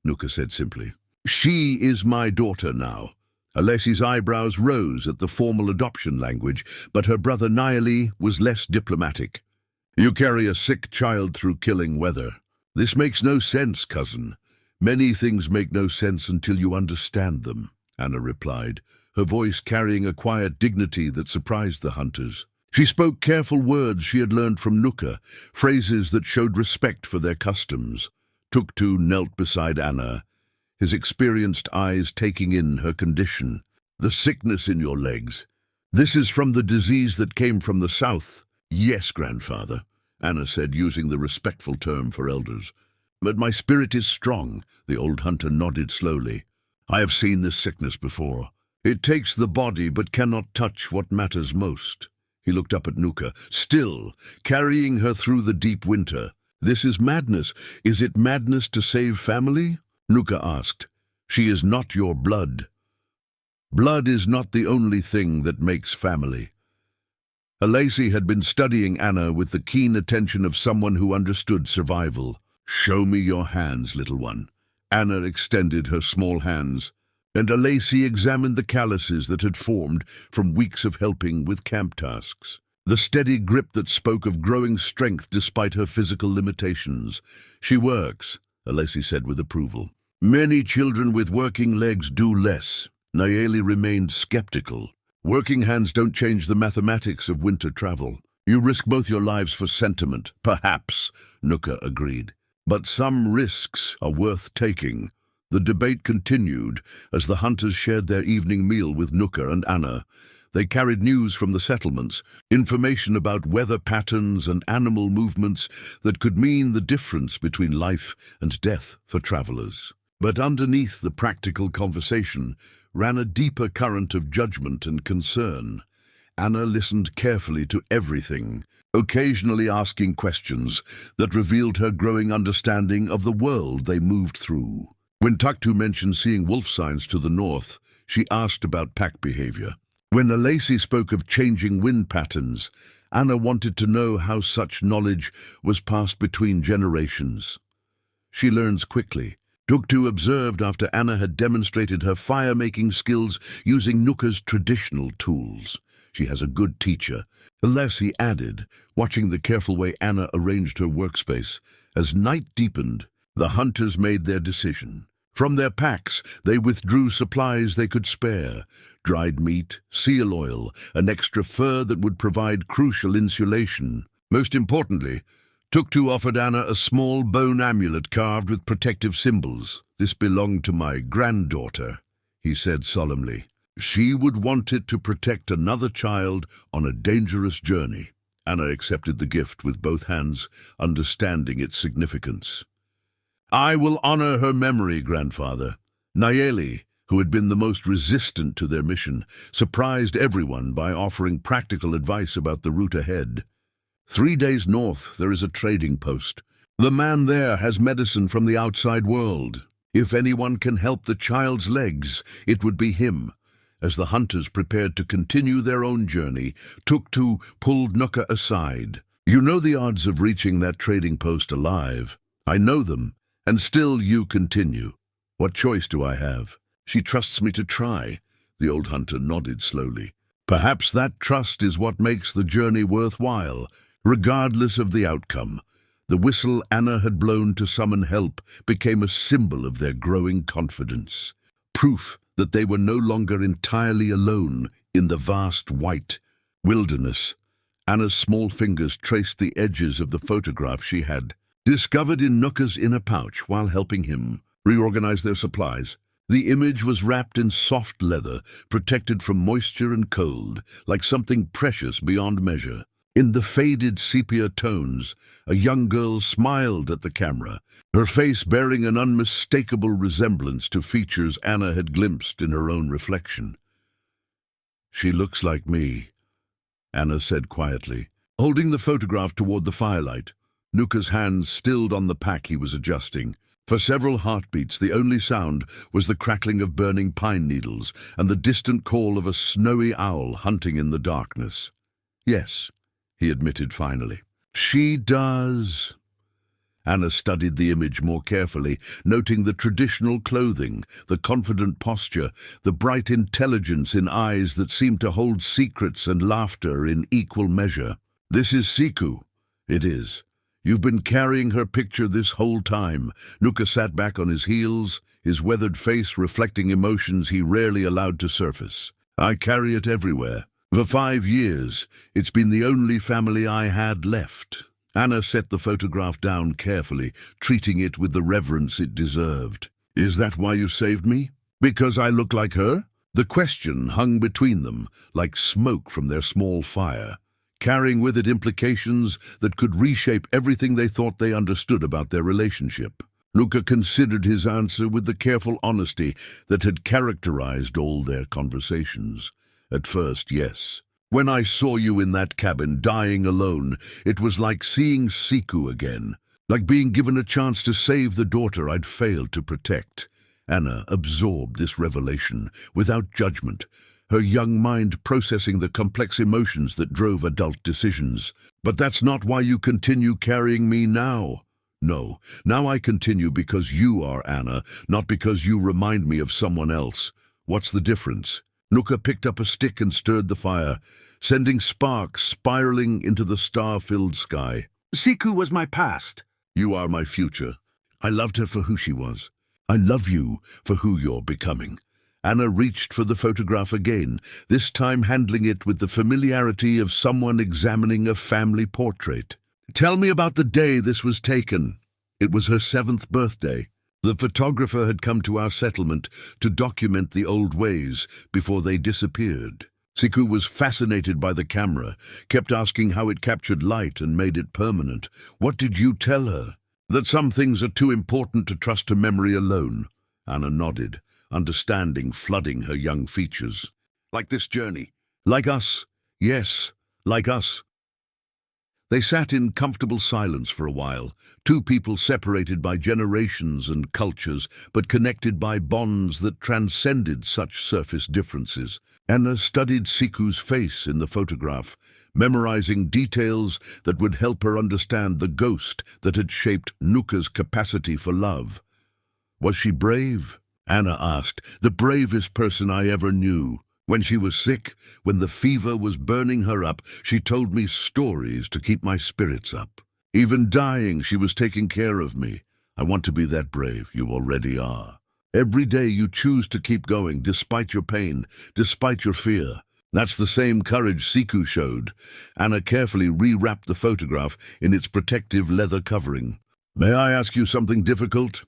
Nukka said simply. "She is my daughter now." Alessi's eyebrows rose at the formal adoption language, but her brother Nayeli was less diplomatic. "You carry a sick child through killing weather. This makes no sense, cousin. Many things make no sense until you understand them," Anna replied, her voice carrying a quiet dignity that surprised the hunters. She spoke careful words she had learned from Nukka, phrases that showed respect for their customs. Tuktu knelt beside Anna, his experienced eyes taking in her condition. "The sickness in your legs. This is from the disease that came from the south." "Yes, grandfather," Anna said, using the respectful term for elders. "But my spirit is strong," the old hunter nodded slowly. "I have seen this sickness before. It takes the body but cannot touch what matters most." He looked up at Nukka, still carrying her through the deep winter. "This is madness. Is it madness to save family?" Nukka asked. "She is not your blood. Blood is not the only thing that makes family." Alesi had been studying Anna with the keen attention of someone who understood survival. "Show me your hands, little one." Anna extended her small hands, and Alesi examined the calluses that had formed from weeks of helping with camp tasks. The steady grip that spoke of growing strength despite her physical limitations. "She works," Alesi said with approval. "Many children with working legs do less." Nayeli remained skeptical. "Working hands don't change the mathematics of winter travel. You risk both your lives for sentiment." "Perhaps," Nukka agreed. But some risks are worth taking. The debate continued as the hunters shared their evening meal with Nukka and Anna. They carried news from the settlements, information about weather patterns and animal movements that could mean the difference between life and death for travelers. But underneath the practical conversation ran a deeper current of judgment and concern. Anna listened carefully to everything, occasionally asking questions that revealed her growing understanding of the world they moved through. When Tuktu mentioned seeing wolf signs to the north, she asked about pack behavior. When Alesi spoke of changing wind patterns, Anna wanted to know how such knowledge was passed between generations. She learns quickly. Tuktu observed after Anna had demonstrated her fire-making skills using Nukka's traditional tools. She has a good teacher. Alesi added, watching the careful way Anna arranged her workspace. As night deepened, the hunters made their decision. From their packs, they withdrew supplies they could spare: dried meat, seal oil, an extra fur that would provide crucial insulation. Most importantly, Tuktu offered Anna a small bone amulet carved with protective symbols. "This belonged to my granddaughter," he said solemnly. "She would want it to protect another child on a dangerous journey." Anna accepted the gift with both hands, understanding its significance. "I will honor her memory, grandfather." Nayeli, who had been the most resistant to their mission, surprised everyone by offering practical advice about the route ahead. 3 days north, there is a trading post. The man there has medicine from the outside world. If anyone can help the child's legs, it would be him. As the hunters prepared to continue their own journey, Tuktu pulled Nukka aside. "You know the odds of reaching that trading post alive. I know them, and still you continue. What choice do I have?" "She trusts me to try." The old hunter nodded slowly. "Perhaps that trust is what makes the journey worthwhile, regardless of the outcome." The whistle Anna had blown to summon help became a symbol of their growing confidence. Proof that they were no longer entirely alone in the vast white wilderness. Anna's small fingers traced the edges of the photograph she had discovered in Nukka's inner pouch while helping him reorganize their supplies. The image was wrapped in soft leather, protected from moisture and cold, like something precious beyond measure. In the faded sepia tones, a young girl smiled at the camera, her face bearing an unmistakable resemblance to features Anna had glimpsed in her own reflection. "She looks like me," Anna said quietly, holding the photograph toward the firelight. Nukka's hands stilled on the pack he was adjusting. For several heartbeats, the only sound was the crackling of burning pine needles and the distant call of a snowy owl hunting in the darkness. "Yes," he admitted finally. "She does." Anna studied the image more carefully, noting the traditional clothing, the confident posture, the bright intelligence in eyes that seemed to hold secrets and laughter in equal measure. "This is Siku." "It is. You've been carrying her picture this whole time." Nukka sat back on his heels, his weathered face reflecting emotions he rarely allowed to surface. "I carry it everywhere. For 5 years, it's been the only family I had left." Anna set the photograph down carefully, treating it with the reverence it deserved. "Is that why you saved me? Because I look like her?" The question hung between them, like smoke from their small fire, carrying with it implications that could reshape everything they thought they understood about their relationship. Nukka considered his answer with the careful honesty that had characterized all their conversations. "At first, yes. When I saw you in that cabin, dying alone, it was like seeing Siku again, like being given a chance to save the daughter I'd failed to protect." Anna absorbed this revelation without judgment, her young mind processing the complex emotions that drove adult decisions. "But that's not why you continue carrying me now." "No, now I continue because you are Anna, not because you remind me of someone else." "What's the difference?" Nukka picked up a stick and stirred the fire, sending sparks spiraling into the star-filled sky. "Siku was my past. You are my future. I loved her for who she was. I love you for who you're becoming." Anna reached for the photograph again, this time handling it with the familiarity of someone examining a family portrait. "Tell me about the day this was taken." It was her 7th birthday. The photographer had come to our settlement to document the old ways before they disappeared. Siku was fascinated by the camera, kept asking how it captured light and made it permanent. What did you tell her? That some things are too important to trust to memory alone. Anna nodded, understanding flooding her young features. Like this journey. Like us. Yes, like us. They sat in comfortable silence for a while, two people separated by generations and cultures, but connected by bonds that transcended such surface differences. Anna studied Siku's face in the photograph, memorizing details that would help her understand the ghost that had shaped Nukka's capacity for love. Was she brave? Anna asked. The bravest person I ever knew. When she was sick, when the fever was burning her up, she told me stories to keep my spirits up. Even dying, she was taking care of me. I want to be that brave. You already are. Every day you choose to keep going, despite your pain, despite your fear. That's the same courage Siku showed. Anna carefully rewrapped the photograph in its protective leather covering. May I ask you something difficult?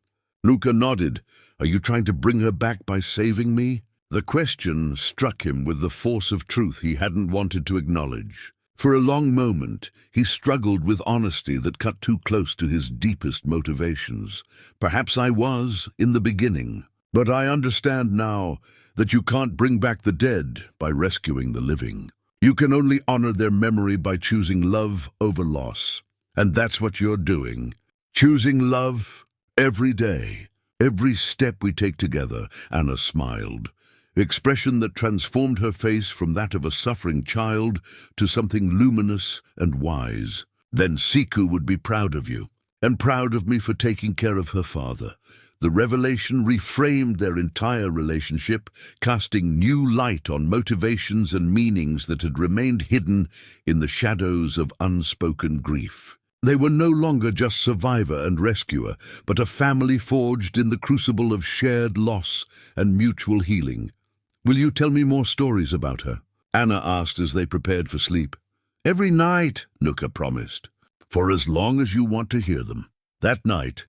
Nukka nodded. Are you trying to bring her back by saving me? The question struck him with the force of truth he hadn't wanted to acknowledge. For a long moment, he struggled with honesty that cut too close to his deepest motivations. Perhaps I was, in the beginning, but I understand now that you can't bring back the dead by rescuing the living. You can only honor their memory by choosing love over loss. And that's what you're doing. Choosing love every day, every step we take together. Anna smiled. Expression that transformed her face from that of a suffering child to something luminous and wise. Then Siku would be proud of you, and proud of me for taking care of her father. The revelation reframed their entire relationship, casting new light on motivations and meanings that had remained hidden in the shadows of unspoken grief. They were no longer just survivor and rescuer, but a family forged in the crucible of shared loss and mutual healing. Will you tell me more stories about her? Anna asked as they prepared for sleep. Every night, Nukka promised, for as long as you want to hear them. That night,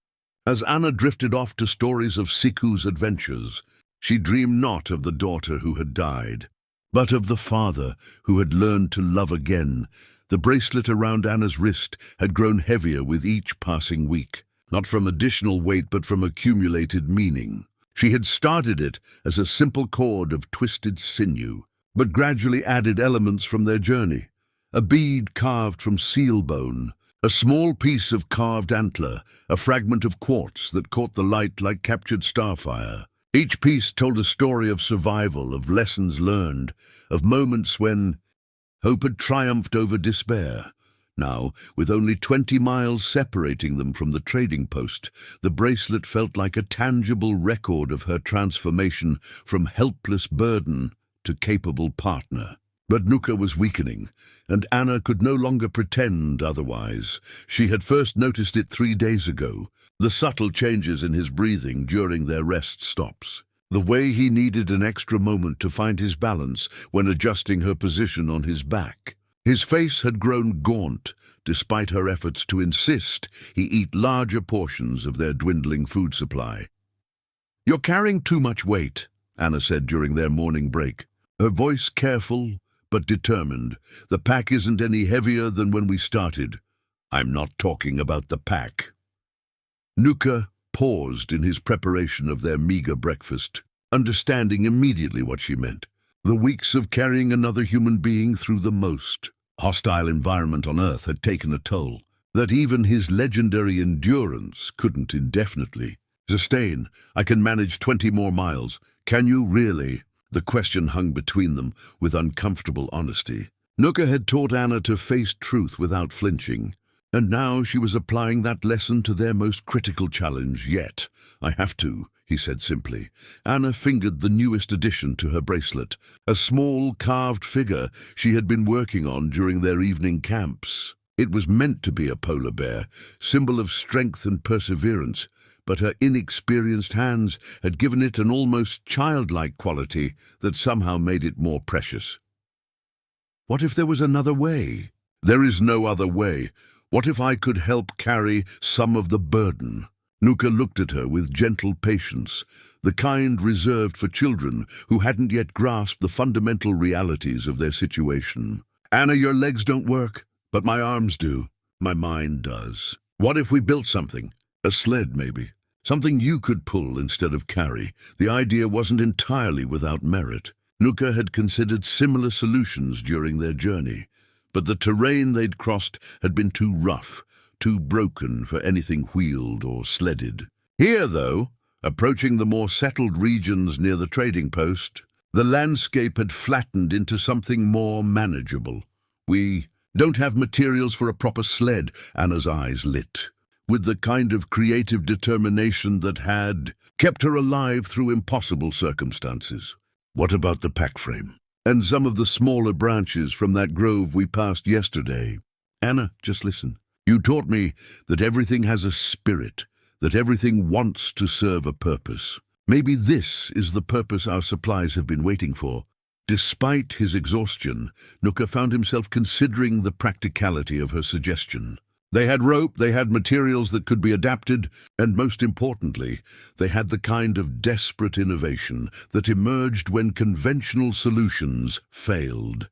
as Anna drifted off to stories of Siku's adventures, she dreamed not of the daughter who had died, but of the father who had learned to love again. The bracelet around Anna's wrist had grown heavier with each passing week, not from additional weight but from accumulated meaning. She had started it as a simple cord of twisted sinew, but gradually added elements from their journey. A bead carved from seal bone, a small piece of carved antler, a fragment of quartz that caught the light like captured starfire. Each piece told a story of survival, of lessons learned, of moments when hope had triumphed over despair. Now, with only 20 miles separating them from the trading post, the bracelet felt like a tangible record of her transformation from helpless burden to capable partner. But Nukka was weakening, and Anna could no longer pretend otherwise. She had first noticed it 3 days ago, the subtle changes in his breathing during their rest stops. The way he needed an extra moment to find his balance when adjusting her position on his back. His face had grown gaunt, despite her efforts to insist he eat larger portions of their dwindling food supply. You're carrying too much weight, Anna said during their morning break. Her voice careful but determined. The pack isn't any heavier than when we started. I'm not talking about the pack. Nukka paused in his preparation of their meager breakfast, understanding immediately what she meant. The weeks of carrying another human being through the most hostile environment on Earth had taken a toll that even his legendary endurance couldn't indefinitely sustain. I can manage 20 more miles. Can you really? The question hung between them with uncomfortable honesty. Nukka had taught Anna to face truth without flinching, and now she was applying that lesson to their most critical challenge yet. I have to, he said simply. Anna fingered the newest addition to her bracelet, a small carved figure she had been working on during their evening camps. It was meant to be a polar bear, symbol of strength and perseverance, but her inexperienced hands had given it an almost childlike quality that somehow made it more precious. What if there was another way? There is no other way. What if I could help carry some of the burden? Nukka looked at her with gentle patience, the kind reserved for children who hadn't yet grasped the fundamental realities of their situation. Anna, your legs don't work, but my arms do. My mind does. What if we built something? A sled, maybe. Something you could pull instead of carry. The idea wasn't entirely without merit. Nukka had considered similar solutions during their journey, but the terrain they'd crossed had been too rough, too broken for anything wheeled or sledded. Here, though, approaching the more settled regions near the trading post, the landscape had flattened into something more manageable. We don't have materials for a proper sled, Anna's eyes lit, with the kind of creative determination that had kept her alive through impossible circumstances. What about the pack frame? And some of the smaller branches from that grove we passed yesterday? Anna, just listen. You taught me that everything has a spirit, that everything wants to serve a purpose. Maybe this is the purpose our supplies have been waiting for. Despite his exhaustion, Nukka found himself considering the practicality of her suggestion. They had rope, they had materials that could be adapted, and most importantly, they had the kind of desperate innovation that emerged when conventional solutions failed.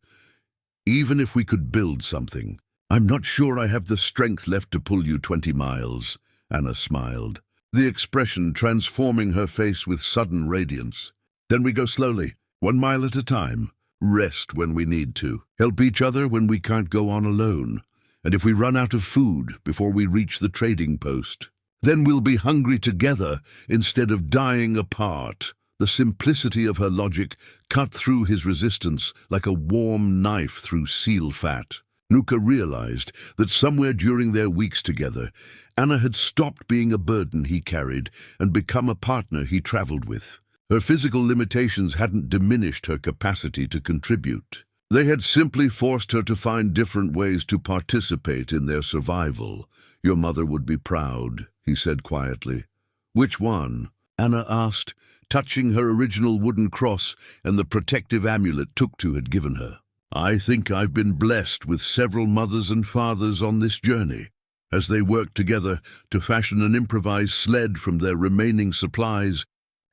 Even if we could build something, I'm not sure I have the strength left to pull you 20 miles, Anna smiled, the expression transforming her face with sudden radiance. Then we go slowly, 1 mile at a time, rest when we need to, help each other when we can't go on alone. And if we run out of food before we reach the trading post, then we'll be hungry together instead of dying apart. The simplicity of her logic cut through his resistance like a warm knife through seal fat. Nukka realized that somewhere during their weeks together, Anna had stopped being a burden he carried and become a partner he traveled with. Her physical limitations hadn't diminished her capacity to contribute. They had simply forced her to find different ways to participate in their survival. Your mother would be proud, he said quietly. Which one? Anna asked, touching her original wooden cross and the protective amulet Tuktu had given her. I think I've been blessed with several mothers and fathers on this journey. As they worked together to fashion an improvised sled from their remaining supplies,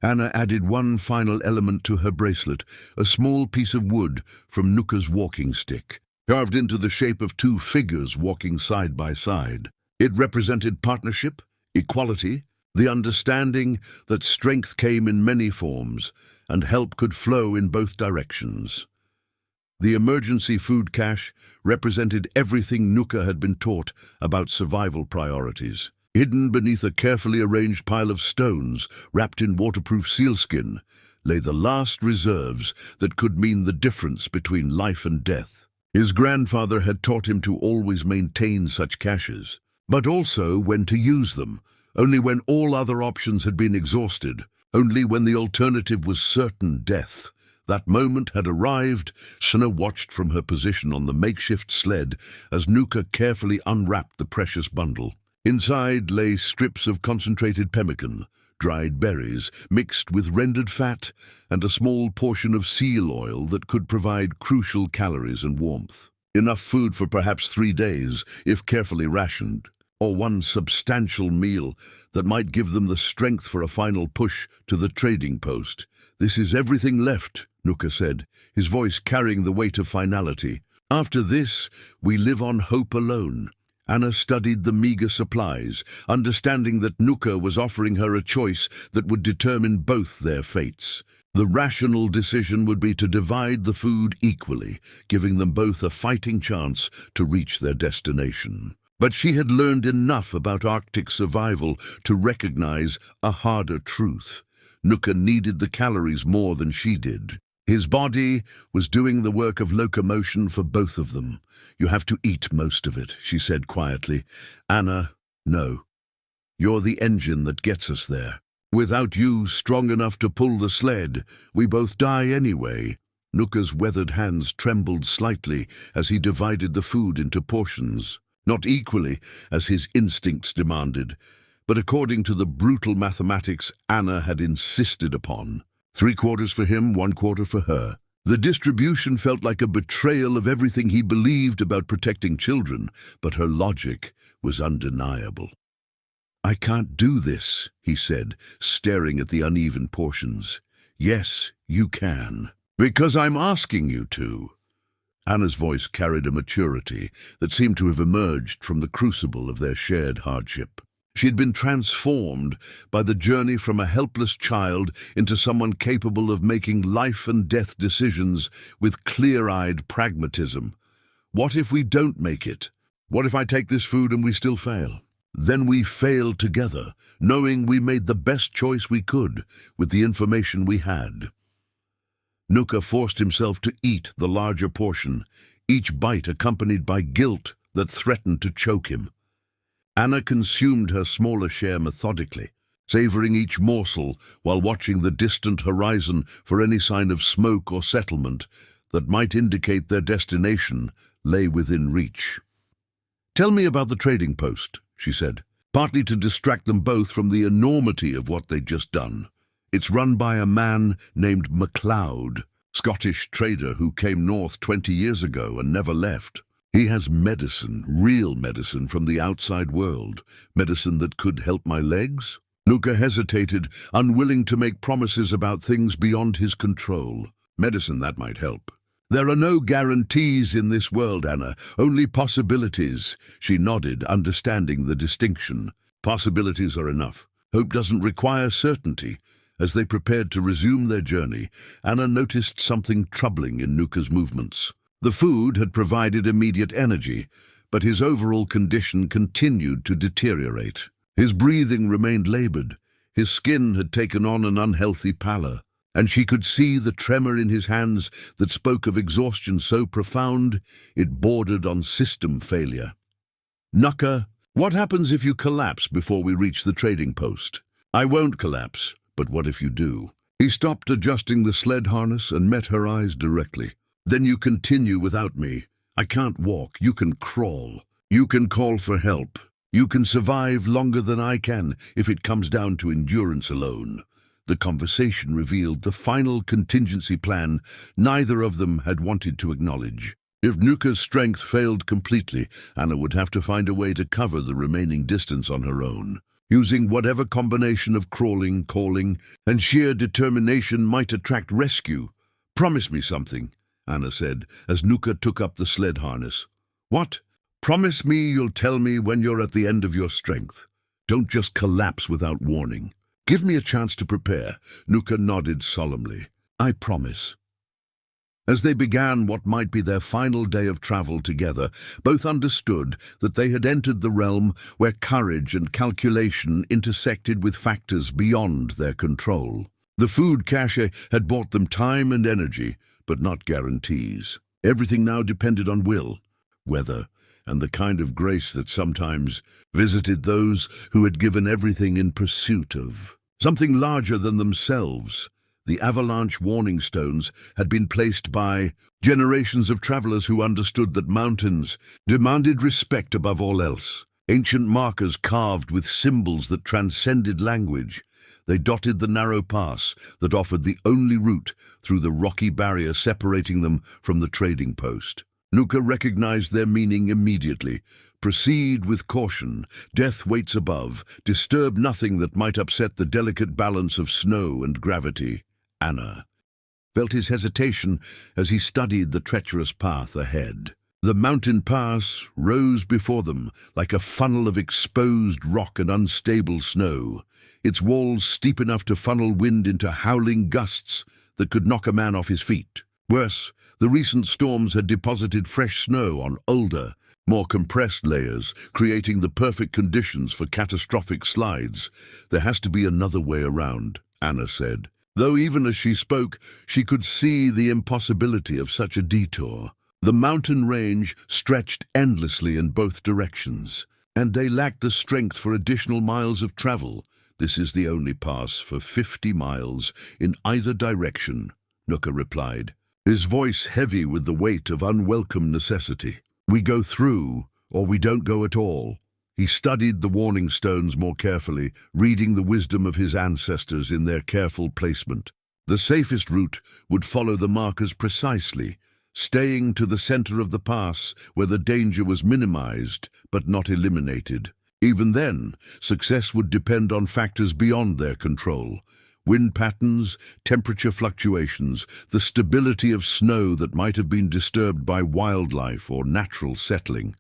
Anna added one final element to her bracelet, a small piece of wood from Nukka's walking stick, carved into the shape of 2 figures walking side by side. It represented partnership, equality, the understanding that strength came in many forms and help could flow in both directions. The emergency food cache represented everything Nukka had been taught about survival priorities. Hidden beneath a carefully arranged pile of stones wrapped in waterproof sealskin lay the last reserves that could mean the difference between life and death. His grandfather had taught him to always maintain such caches, but also when to use them, only when all other options had been exhausted, only when the alternative was certain death. That moment had arrived. Shana watched from her position on the makeshift sled as Nukka carefully unwrapped the precious bundle. Inside lay strips of concentrated pemmican, dried berries mixed with rendered fat, and a small portion of seal oil that could provide crucial calories and warmth. Enough food for perhaps 3 days, if carefully rationed, or one substantial meal that might give them the strength for a final push to the trading post. This is everything left, Nukka said, his voice carrying the weight of finality. After this, we live on hope alone. Anna studied the meager supplies, understanding that Nukka was offering her a choice that would determine both their fates. The rational decision would be to divide the food equally, giving them both a fighting chance to reach their destination. But she had learned enough about Arctic survival to recognize a harder truth. Nukka needed the calories more than she did. His body was doing the work of locomotion for both of them. You have to eat most of it, she said quietly. Anna, no. You're the engine that gets us there. Without you strong enough to pull the sled, we both die anyway. Nukka's weathered hands trembled slightly as he divided the food into portions. Not equally, as his instincts demanded, but according to the brutal mathematics Anna had insisted upon. 3/4 for him, 1/4 for her. The distribution felt like a betrayal of everything he believed about protecting children, but her logic was undeniable. "I can't do this," he said, staring at the uneven portions. "Yes, you can. Because I'm asking you to." Anna's voice carried a maturity that seemed to have emerged from the crucible of their shared hardship. She had been transformed by the journey from a helpless child into someone capable of making life-and-death decisions with clear-eyed pragmatism. "What if we don't make it? What if I take this food and we still fail?" "Then we fail together, knowing we made the best choice we could with the information we had." Nukka forced himself to eat the larger portion, each bite accompanied by guilt that threatened to choke him. Anna consumed her smaller share methodically, savoring each morsel while watching the distant horizon for any sign of smoke or settlement that might indicate their destination lay within reach. "Tell me about the trading post," she said, partly to distract them both from the enormity of what they'd just done. "It's run by a man named MacLeod, Scottish trader who came north 20 years ago and never left. He has medicine, real medicine from the outside world, medicine that could help my legs." Nukka hesitated, unwilling to make promises about things beyond his control. "Medicine that might help." "There are no guarantees in this world, Anna, only possibilities." She nodded, understanding the distinction. "Possibilities are enough. Hope doesn't require certainty." As they prepared to resume their journey, Anna noticed something troubling in Nukka's movements. The food had provided immediate energy, but his overall condition continued to deteriorate. His breathing remained labored, his skin had taken on an unhealthy pallor, and she could see the tremor in his hands that spoke of exhaustion so profound it bordered on system failure. "Nukka, what happens if you collapse before we reach the trading post?" "I won't collapse, but what if you do?" He stopped adjusting the sled harness and met her eyes directly. "Then you continue without me. I can't walk, you can crawl. You can call for help. You can survive longer than I can if it comes down to endurance alone." The conversation revealed the final contingency plan neither of them had wanted to acknowledge. If Nukka's strength failed completely, Anna would have to find a way to cover the remaining distance on her own. Using whatever combination of crawling, calling, and sheer determination might attract rescue. "Promise me something," Anna said, as Nukka took up the sled harness. "What?" "Promise me you'll tell me when you're at the end of your strength. Don't just collapse without warning." "Give me a chance to prepare." Nukka nodded solemnly. "I promise." As they began what might be their final day of travel together, both understood that they had entered the realm where courage and calculation intersected with factors beyond their control. The food cache had bought them time and energy, but not guarantees. Everything now depended on will, weather, and the kind of grace that sometimes visited those who had given everything in pursuit of something larger than themselves. The avalanche warning stones had been placed by generations of travelers who understood that mountains demanded respect above all else. Ancient markers carved with symbols that transcended language. They dotted the narrow pass that offered the only route through the rocky barrier separating them from the trading post. Nukka recognized their meaning immediately. Proceed with caution. Death waits above. Disturb nothing that might upset the delicate balance of snow and gravity. Anna felt his hesitation as he studied the treacherous path ahead. The mountain pass rose before them like a funnel of exposed rock and unstable snow, its walls steep enough to funnel wind into howling gusts that could knock a man off his feet. Worse, the recent storms had deposited fresh snow on older, more compressed layers, creating the perfect conditions for catastrophic slides. "There has to be another way around," Anna said. Though even as she spoke, she could see the impossibility of such a detour. The mountain range stretched endlessly in both directions, and they lacked the strength for additional miles of travel. "This is the only pass for 50 miles in either direction," Nukka replied, his voice heavy with the weight of unwelcome necessity. "We go through, or we don't go at all." He studied the warning stones more carefully, reading the wisdom of his ancestors in their careful placement. The safest route would follow the markers precisely, staying to the center of the pass where the danger was minimized but not eliminated. Even then, success would depend on factors beyond their control. Wind patterns, temperature fluctuations, the stability of snow that might have been disturbed by wildlife or natural settling.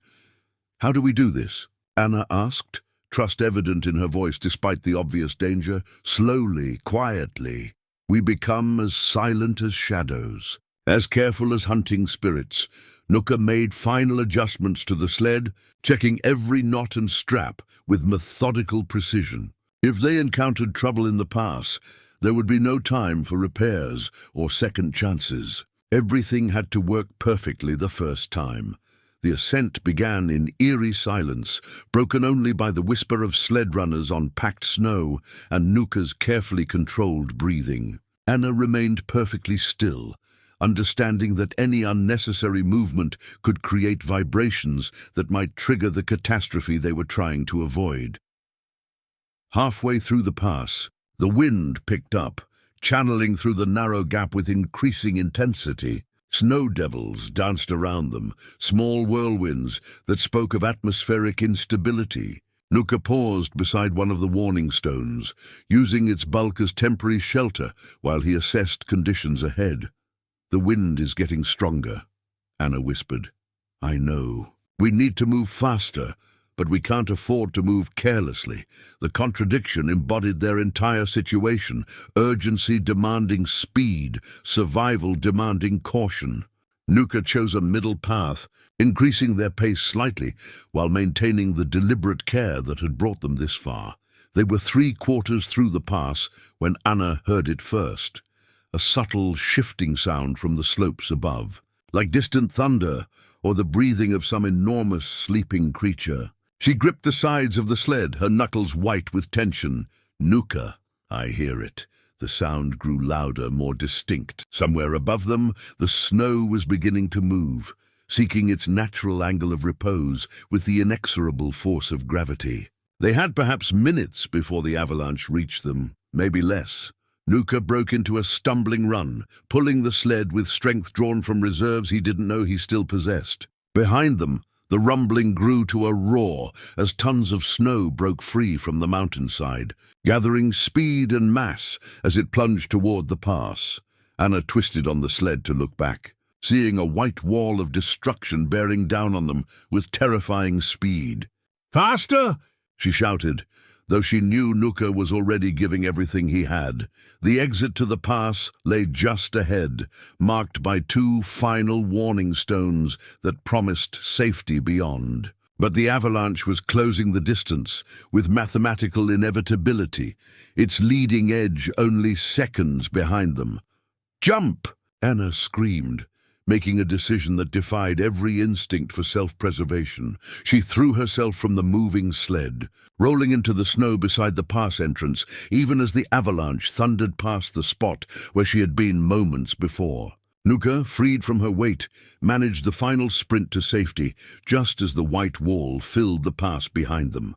"How do we do this?" Anna asked, trust evident in her voice despite the obvious danger. "Slowly, quietly. We become as silent as shadows, as careful as hunting spirits." Nukka made final adjustments to the sled, checking every knot and strap with methodical precision. If they encountered trouble in the pass, there would be no time for repairs or second chances. Everything had to work perfectly the first time. The ascent began in eerie silence, broken only by the whisper of sled runners on packed snow and Nukka's carefully controlled breathing. Anna remained perfectly still, understanding that any unnecessary movement could create vibrations that might trigger the catastrophe they were trying to avoid. Halfway through the pass, the wind picked up, channeling through the narrow gap with increasing intensity. Snow devils danced around them, small whirlwinds that spoke of atmospheric instability. Nukka paused beside one of the warning stones, using its bulk as temporary shelter while he assessed conditions ahead. "The wind is getting stronger," Anna whispered. "I know. We need to move faster, but we can't afford to move carelessly." The contradiction embodied their entire situation: urgency demanding speed, survival demanding caution. Nukka chose a middle path, increasing their pace slightly while maintaining the deliberate care that had brought them this far. They were 3/4 through the pass when Anna heard it first, a subtle shifting sound from the slopes above, like distant thunder or the breathing of some enormous sleeping creature. She gripped the sides of the sled, her knuckles white with tension. "Nukka, I hear it." The sound grew louder, more distinct. Somewhere above them, the snow was beginning to move, seeking its natural angle of repose with the inexorable force of gravity. They had perhaps minutes before the avalanche reached them, maybe less. Nukka broke into a stumbling run, pulling the sled with strength drawn from reserves he didn't know he still possessed. Behind them, the rumbling grew to a roar as tons of snow broke free from the mountainside, gathering speed and mass as it plunged toward the pass. Anna twisted on the sled to look back, seeing a white wall of destruction bearing down on them with terrifying speed. "Faster!" she shouted, though she knew Nukka was already giving everything he had. The exit to the pass lay just ahead, marked by 2 final warning stones that promised safety beyond. But the avalanche was closing the distance with mathematical inevitability, its leading edge only seconds behind them. "Jump!" Anna screamed, making a decision that defied every instinct for self-preservation. She threw herself from the moving sled, rolling into the snow beside the pass entrance, even as the avalanche thundered past the spot where she had been moments before. Nukka, freed from her weight, managed the final sprint to safety, just as the white wall filled the pass behind them.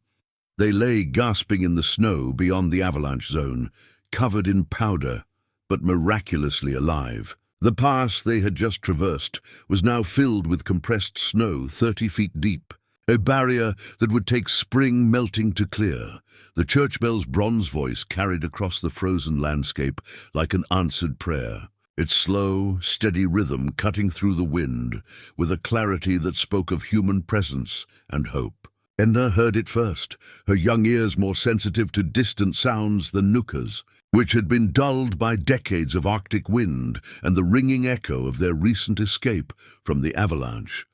They lay gasping in the snow beyond the avalanche zone, covered in powder, but miraculously alive. The pass they had just traversed was now filled with compressed snow 30 feet deep, a barrier that would take spring melting to clear. The church bell's bronze voice carried across the frozen landscape like an answered prayer, its slow, steady rhythm cutting through the wind with a clarity that spoke of human presence and hope. Anna heard it first, her young ears more sensitive to distant sounds than Nukka's, which had been dulled by decades of Arctic wind and the ringing echo of their recent escape from the avalanche.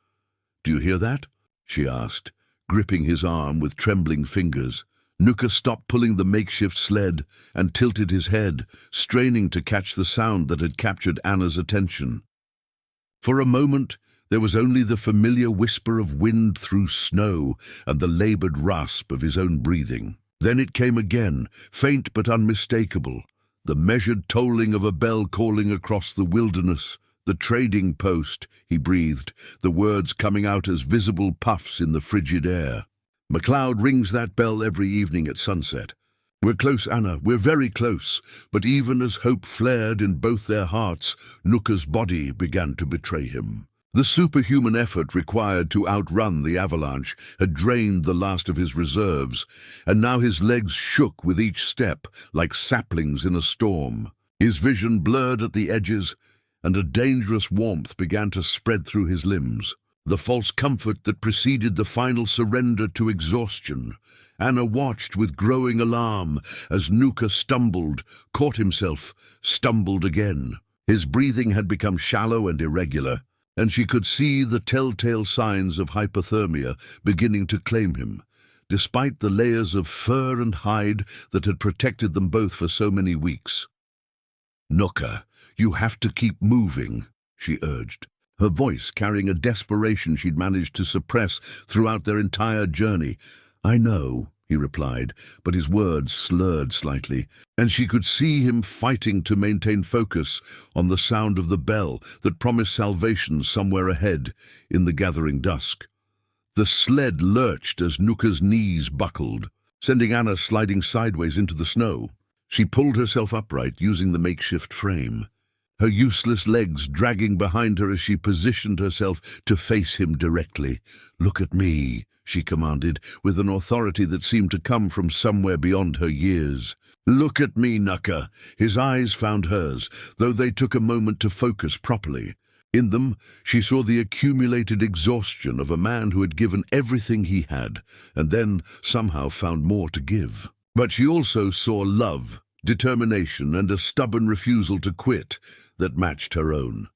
"Do you hear that?" she asked, gripping his arm with trembling fingers. Nukka stopped pulling the makeshift sled and tilted his head, straining to catch the sound that had captured Anna's attention. For a moment, there was only the familiar whisper of wind through snow and the labored rasp of his own breathing. Then it came again, faint but unmistakable, the measured tolling of a bell calling across the wilderness. "The trading post," he breathed, the words coming out as visible puffs in the frigid air. "MacLeod rings that bell every evening at sunset. "We're close, Anna, we're very close." But even as hope flared in both their hearts, Nukka's body began to betray him. The superhuman effort required to outrun the avalanche had drained the last of his reserves, and now his legs shook with each step like saplings in a storm. His vision blurred at the edges, and a dangerous warmth began to spread through his limbs. The false comfort that preceded the final surrender to exhaustion. Anna watched with growing alarm as Nukka stumbled, caught himself, stumbled again. His breathing had become shallow and irregular, and she could see the telltale signs of hypothermia beginning to claim him, despite the layers of fur and hide that had protected them both for so many weeks. "Nukka, you have to keep moving," she urged, her voice carrying a desperation she'd managed to suppress throughout their entire journey. "I know," he replied, but his words slurred slightly, and she could see him fighting to maintain focus on the sound of the bell that promised salvation somewhere ahead in the gathering dusk. The sled lurched as Nukka's knees buckled, sending Anna sliding sideways into the snow. She pulled herself upright using the makeshift frame, her useless legs dragging behind her as she positioned herself to face him directly. "Look at me," she commanded, with an authority that seemed to come from somewhere beyond her years. "Look at me, Nukka." His eyes found hers, though they took a moment to focus properly. In them, she saw the accumulated exhaustion of a man who had given everything he had, and then somehow found more to give. But she also saw love, determination, and a stubborn refusal to quit that matched her own.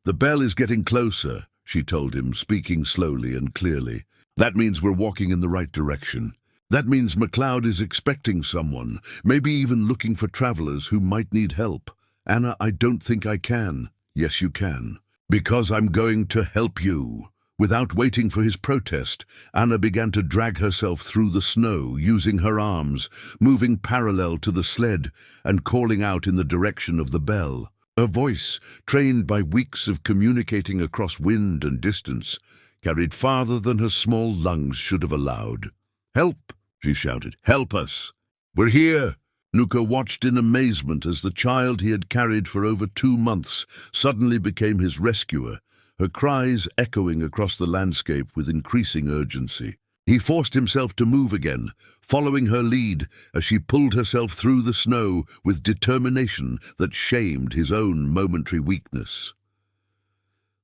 "The bell is getting closer," she told him, speaking slowly and clearly. "That means we're walking in the right direction. That means MacLeod is expecting someone, maybe even looking for travelers who might need help. Anna, I don't think I can." "Yes, you can. Because I'm going to help you." Without waiting for his protest, Anna began to drag herself through the snow, using her arms, moving parallel to the sled and calling out in the direction of the bell. Her voice, trained by weeks of communicating across wind and distance, carried farther than her small lungs should have allowed. "Help!" she shouted. "Help us! We're here!" Nukka watched in amazement as the child he had carried for over 2 months suddenly became his rescuer, her cries echoing across the landscape with increasing urgency. He forced himself to move again, following her lead as she pulled herself through the snow with determination that shamed his own momentary weakness.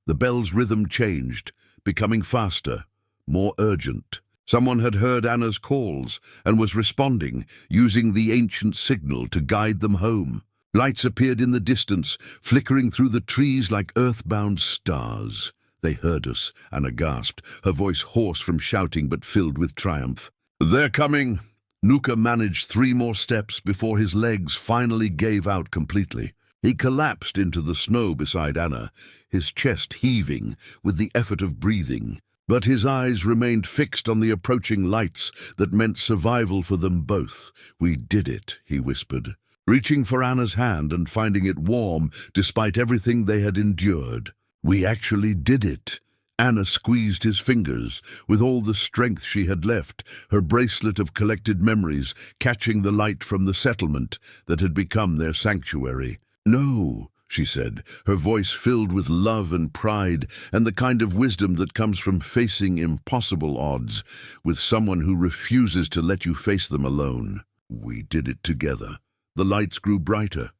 The bell's rhythm changed, becoming faster, more urgent. Someone had heard Anna's calls and was responding, using the ancient signal to guide them home. Lights appeared in the distance, flickering through the trees like earthbound stars. "They heard us," Anna gasped, her voice hoarse from shouting but filled with triumph. "They're coming!" Nukka managed 3 more steps before his legs finally gave out completely. He collapsed into the snow beside Anna, his chest heaving with the effort of breathing. But his eyes remained fixed on the approaching lights that meant survival for them both. "We did it," he whispered, reaching for Anna's hand and finding it warm despite everything they had endured. "We actually did it." Anna squeezed his fingers with all the strength she had left, her bracelet of collected memories catching the light from the settlement that had become their sanctuary. "No," she said, her voice filled with love and pride and the kind of wisdom that comes from facing impossible odds with someone who refuses to let you face them alone. "We did it together." The lights grew brighter,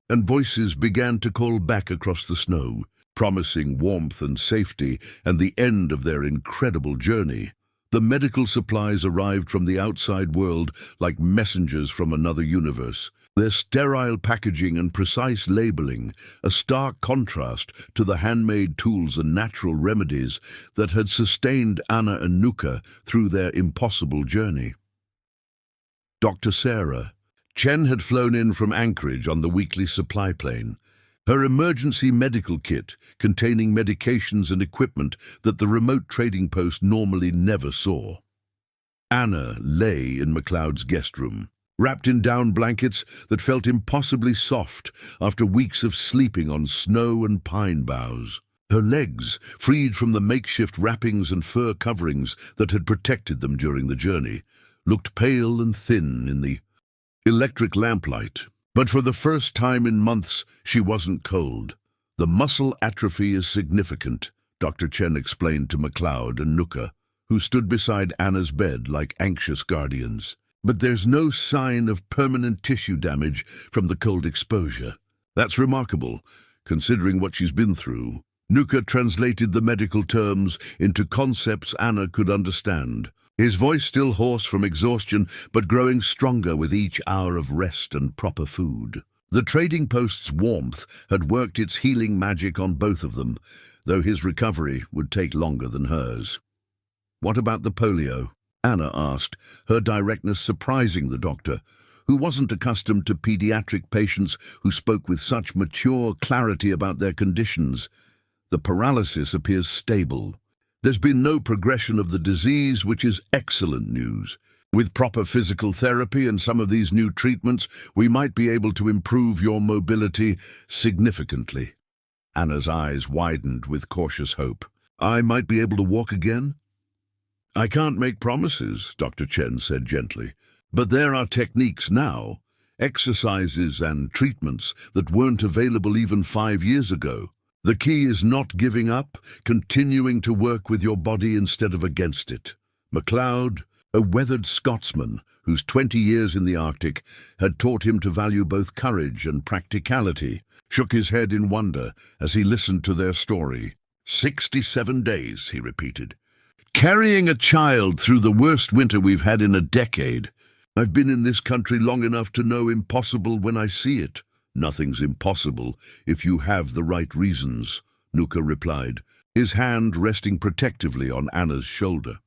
and voices began to call back across the snow, promising warmth and safety and the end of their incredible journey. The medical supplies arrived from the outside world like messengers from another universe, their sterile packaging and precise labeling a stark contrast to the handmade tools and natural remedies that had sustained Anna and Nukka through their impossible journey. Dr. Sarah. Chen had flown in from Anchorage on the weekly supply plane, her emergency medical kit containing medications and equipment that the remote trading post normally never saw. Anna lay in MacLeod's guest room, wrapped in down blankets that felt impossibly soft after weeks of sleeping on snow and pine boughs. Her legs, freed from the makeshift wrappings and fur coverings that had protected them during the journey, looked pale and thin in the electric lamplight. But for the first time in months, she wasn't cold. The muscle atrophy is significant, Dr. Chen explained to MacLeod and Nukka, who stood beside Anna's bed like anxious guardians. But there's no sign of permanent tissue damage from the cold exposure. That's remarkable, considering what she's been through. Nukka translated the medical terms into concepts Anna could understand. His voice still hoarse from exhaustion, but growing stronger with each hour of rest and proper food. The trading post's warmth had worked its healing magic on both of them, though his recovery would take longer than hers. "What about the polio?" Anna asked, her directness surprising the doctor, who wasn't accustomed to pediatric patients who spoke with such mature clarity about their conditions. "The paralysis appears stable. There's been no progression of the disease, which is excellent news. With proper physical therapy and some of these new treatments, we might be able to improve your mobility significantly." Anna's eyes widened with cautious hope. "I might be able to walk again?" "I can't make promises," Dr. Chen said gently, "but there are techniques now, exercises and treatments that weren't available even 5 years ago. The key is not giving up, continuing to work with your body instead of against it." MacLeod, a weathered Scotsman whose 20 years in the Arctic had taught him to value both courage and practicality, shook his head in wonder as he listened to their story. 67 days, he repeated. "Carrying a child through the worst winter we've had in a decade. I've been in this country long enough to know impossible when I see it." "Nothing's impossible if you have the right reasons," Nukka replied, his hand resting protectively on Anna's shoulder.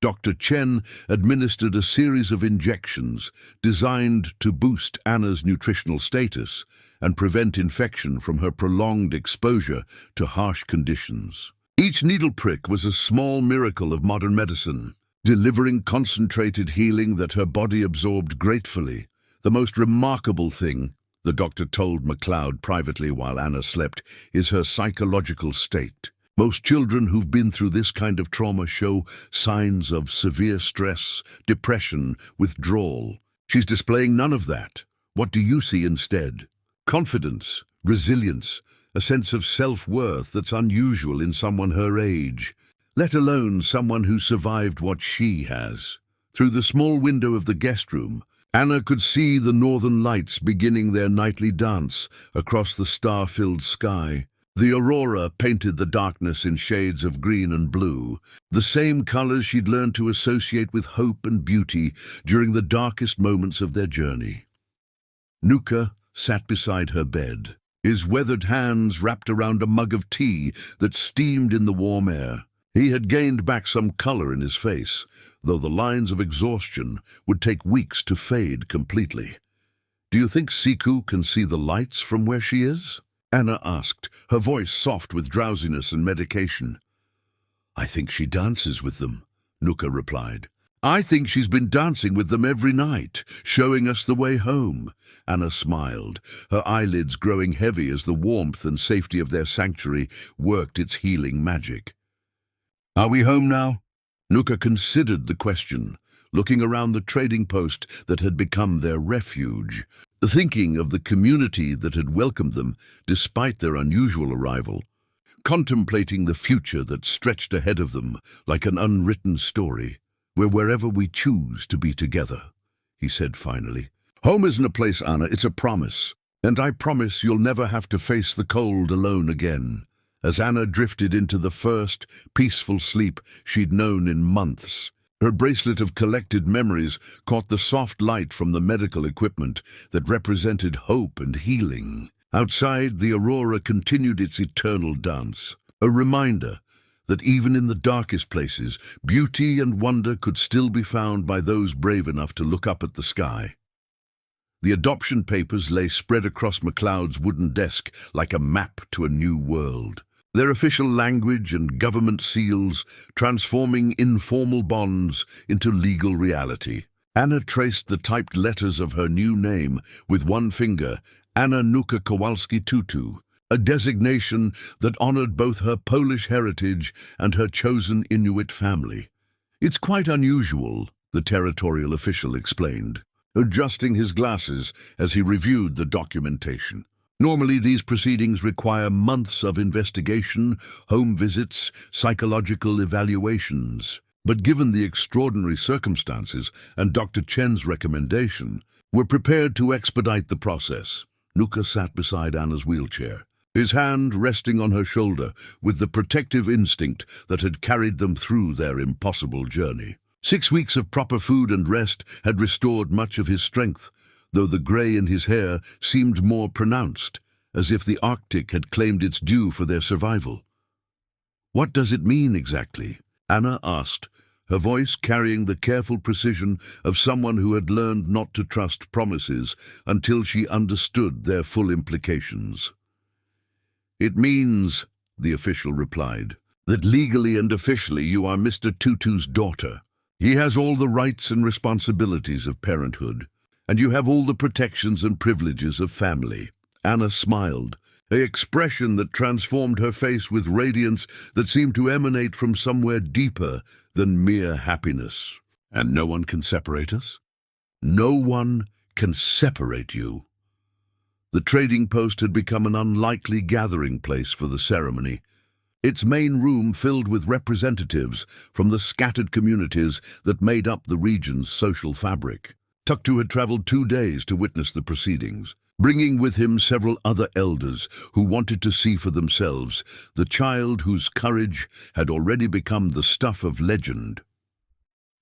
Dr. Chen administered a series of injections designed to boost Anna's nutritional status and prevent infection from her prolonged exposure to harsh conditions. Each needle prick was a small miracle of modern medicine, delivering concentrated healing that her body absorbed gratefully. "The most remarkable thing," the doctor told MacLeod privately while Anna slept, "is her psychological state. Most children who've been through this kind of trauma show signs of severe stress, depression, withdrawal. She's displaying none of that. What do you see instead? Confidence, resilience, a sense of self-worth that's unusual in someone her age, let alone someone who survived what she has." Through the small window of the guest room, Anna could see the northern lights beginning their nightly dance across the star-filled sky. The aurora painted the darkness in shades of green and blue, the same colors she'd learned to associate with hope and beauty during the darkest moments of their journey. Nukka sat beside her bed, his weathered hands wrapped around a mug of tea that steamed in the warm air. He had gained back some color in his face, though the lines of exhaustion would take weeks to fade completely. "Do you think Siku can see the lights from where she is?" Anna asked, her voice soft with drowsiness and medication. "I think she dances with them," Nukka replied. "I think she's been dancing with them every night, showing us the way home." Anna smiled, her eyelids growing heavy as the warmth and safety of their sanctuary worked its healing magic. "Are we home now?" Nukka considered the question, looking around the trading post that had become their refuge, thinking of the community that had welcomed them despite their unusual arrival, contemplating the future that stretched ahead of them like an unwritten story. "We're wherever we choose to be together," he said finally. "Home isn't a place, Anna, it's a promise. And I promise you'll never have to face the cold alone again." As Anna drifted into the first peaceful sleep she'd known in months, her bracelet of collected memories caught the soft light from the medical equipment that represented hope and healing. Outside, the aurora continued its eternal dance, a reminder that even in the darkest places, beauty and wonder could still be found by those brave enough to look up at the sky. The adoption papers lay spread across MacLeod's wooden desk like a map to a new world, their official language and government seals transforming informal bonds into legal reality. Anna traced the typed letters of her new name with one finger, Anna Nukka Kowalski Tutu, a designation that honored both her Polish heritage and her chosen Inuit family. "It's quite unusual," the territorial official explained. adjusting his glasses as he reviewed the documentation. Normally, these proceedings require months of investigation, home visits, psychological evaluations. But given the extraordinary circumstances and Dr. Chen's recommendation, we're prepared to expedite the process. Nukka sat beside Anna's wheelchair, his hand resting on her shoulder with the protective instinct that had carried them through their impossible journey. 6 weeks of proper food and rest had restored much of his strength, though the grey in his hair seemed more pronounced, as if the Arctic had claimed its due for their survival. "What does it mean exactly?" Anna asked, her voice carrying the careful precision of someone who had learned not to trust promises until she understood their full implications. "It means," the official replied, "that legally and officially you are Mr. Tutu's daughter. He has all the rights and responsibilities of parenthood, and you have all the protections and privileges of family." Anna smiled, an expression that transformed her face with radiance that seemed to emanate from somewhere deeper than mere happiness. "And no one can separate us?" "No one can separate you." The trading post had become an unlikely gathering place for the ceremony, its main room filled with representatives from the scattered communities that made up the region's social fabric. Tuktu had traveled 2 days to witness the proceedings, bringing with him several other elders who wanted to see for themselves the child whose courage had already become the stuff of legend.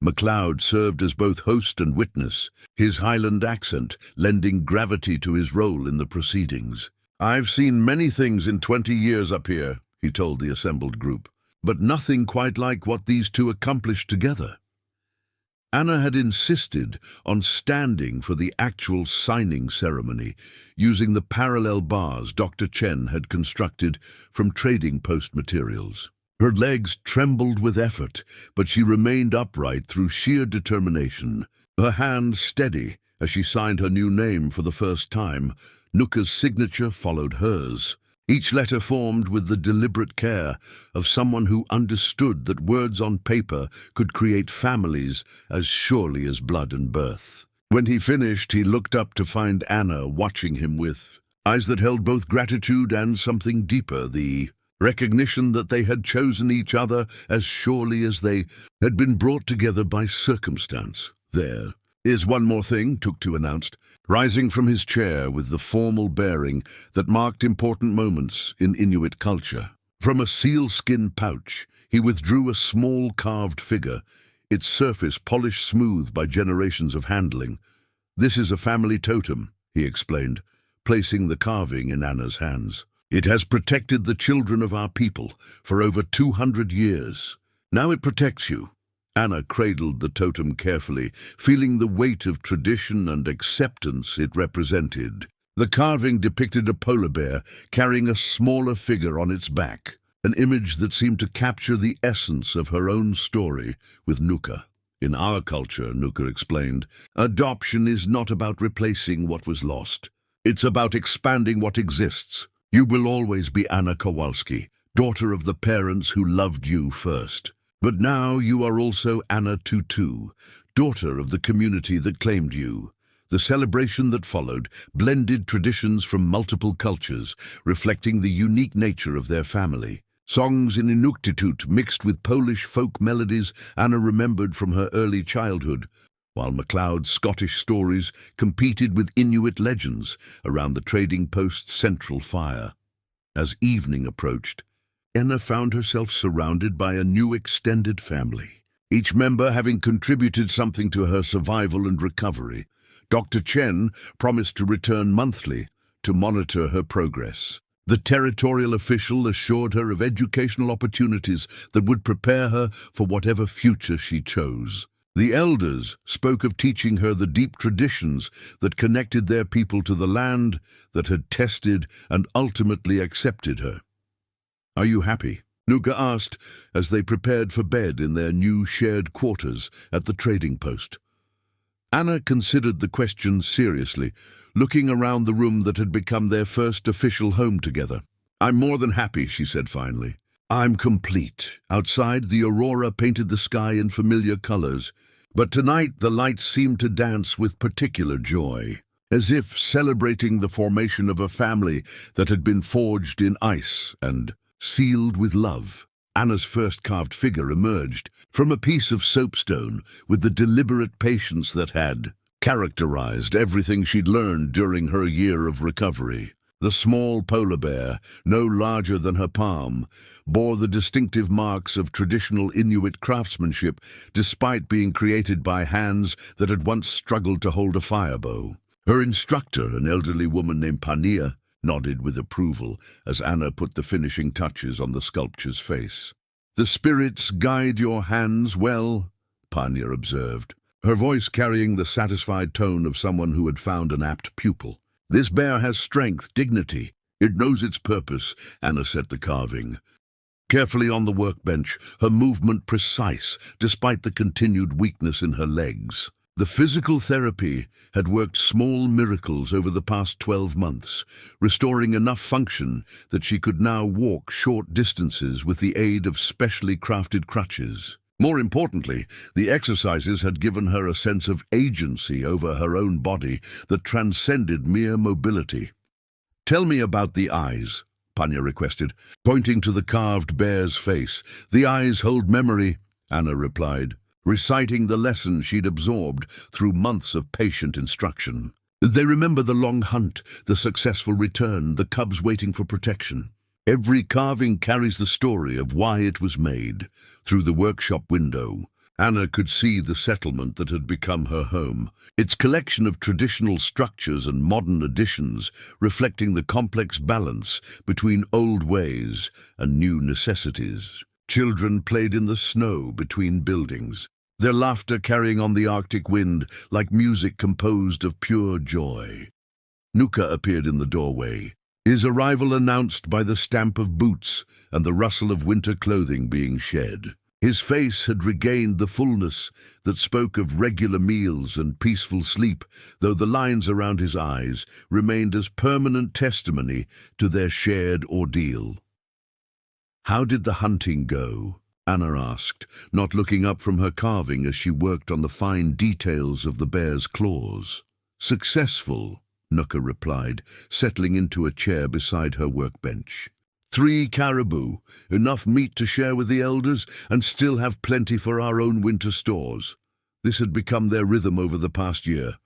MacLeod served as both host and witness, his Highland accent lending gravity to his role in the proceedings. "I've seen many things in 20 years up here," he told the assembled group, "but nothing quite like what these two accomplished together." Anna had insisted on standing for the actual signing ceremony, using the parallel bars Dr. Chen had constructed from trading post materials. Her legs trembled with effort, but she remained upright through sheer determination, her hand steady as she signed her new name for the first time. Nukka's signature followed hers, each letter formed with the deliberate care of someone who understood that words on paper could create families as surely as blood and birth. When he finished, he looked up to find Anna watching him with eyes that held both gratitude and something deeper, the recognition that they had chosen each other as surely as they had been brought together by circumstance. "There is one more thing," Tuktu announced, rising from his chair with the formal bearing that marked important moments in Inuit culture. From a sealskin pouch, he withdrew a small carved figure, its surface polished smooth by generations of handling. "This is a family totem," he explained, placing the carving in Anna's hands. "It has protected the children of our people for over 200 years. Now it protects you." Anna cradled the totem carefully, feeling the weight of tradition and acceptance it represented. The carving depicted a polar bear carrying a smaller figure on its back, an image that seemed to capture the essence of her own story with Nukka. "In our culture," Nukka explained, "adoption is not about replacing what was lost. It's about expanding what exists. You will always be Anna Kowalski, daughter of the parents who loved you first. But now you are also Anna Tutu, daughter of the community that claimed you." The celebration that followed blended traditions from multiple cultures, reflecting the unique nature of their family. Songs in Inuktitut mixed with Polish folk melodies Anna remembered from her early childhood, while MacLeod's Scottish stories competed with Inuit legends around the trading post's central fire. As evening approached, Anna found herself surrounded by a new extended family, each member having contributed something to her survival and recovery. Dr. Chen promised to return monthly to monitor her progress. The territorial official assured her of educational opportunities that would prepare her for whatever future she chose. The elders spoke of teaching her the deep traditions that connected their people to the land that had tested and ultimately accepted her. "Are you happy?" Nukka asked as they prepared for bed in their new shared quarters at the trading post. Anna considered the question seriously, looking around the room that had become their first official home together. "I'm more than happy," she said finally. "I'm complete." Outside, the aurora painted the sky in familiar colors, But tonight the lights seemed to dance with particular joy, as if celebrating the formation of a family that had been forged in ice and sealed with love. Anna's first carved figure emerged from a piece of soapstone with the deliberate patience that had characterized everything she'd learned during her year of recovery. The small polar bear, no larger than her palm, bore the distinctive marks of traditional Inuit craftsmanship despite being created by hands that had once struggled to hold a firebow. Her instructor, an elderly woman named Pania, nodded with approval as Anna put the finishing touches on the sculpture's face. "The spirits guide your hands well," Pania observed, her voice carrying the satisfied tone of someone who had found an apt pupil. "This bear has strength, dignity. It knows its purpose," Anna set the carving. Carefully on the workbench, her movement precise despite the continued weakness in her legs. The physical therapy had worked small miracles over the past 12 months, restoring enough function that she could now walk short distances with the aid of specially crafted crutches. More importantly, the exercises had given her a sense of agency over her own body that transcended mere mobility. "Tell me about the eyes," Panya requested, pointing to the carved bear's face. "The eyes hold memory," Anna replied, reciting the lesson she'd absorbed through months of patient instruction. "They remember the long hunt, the successful return, the cubs waiting for protection. Every carving carries the story of why it was made." Through the workshop window, Anna could see the settlement that had become her home, its collection of traditional structures and modern additions reflecting the complex balance between old ways and new necessities. Children played in the snow between buildings, their laughter carrying on the Arctic wind like music composed of pure joy. Nukka appeared in the doorway, his arrival announced by the stamp of boots and the rustle of winter clothing being shed. His face had regained the fullness that spoke of regular meals and peaceful sleep, though the lines around his eyes remained as permanent testimony to their shared ordeal. "How did the hunting go?" Anna asked, not looking up from her carving as she worked on the fine details of the bear's claws. "Successful," Nukka replied, settling into a chair beside her workbench. 3 caribou, enough meat to share with the elders and still have plenty for our own winter stores. This had become their rhythm over the past year,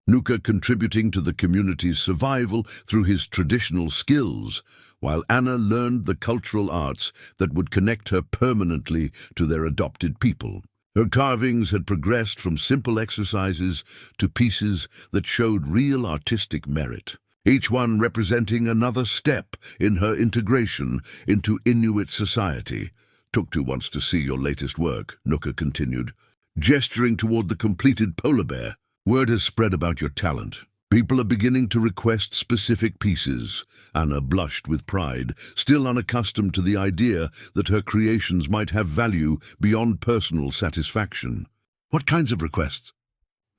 Nukka contributing to the community's survival through his traditional skills, while Anna learned the cultural arts that would connect her permanently to their adopted people. Her carvings had progressed from simple exercises to pieces that showed real artistic merit, each one representing another step in her integration into Inuit society. "Tuktu wants to see your latest work," Nukka continued, gesturing toward the completed polar bear. "Word has spread about your talent. People are beginning to request specific pieces." Anna blushed with pride, still unaccustomed to the idea that her creations might have value beyond personal satisfaction. "What kinds of requests?"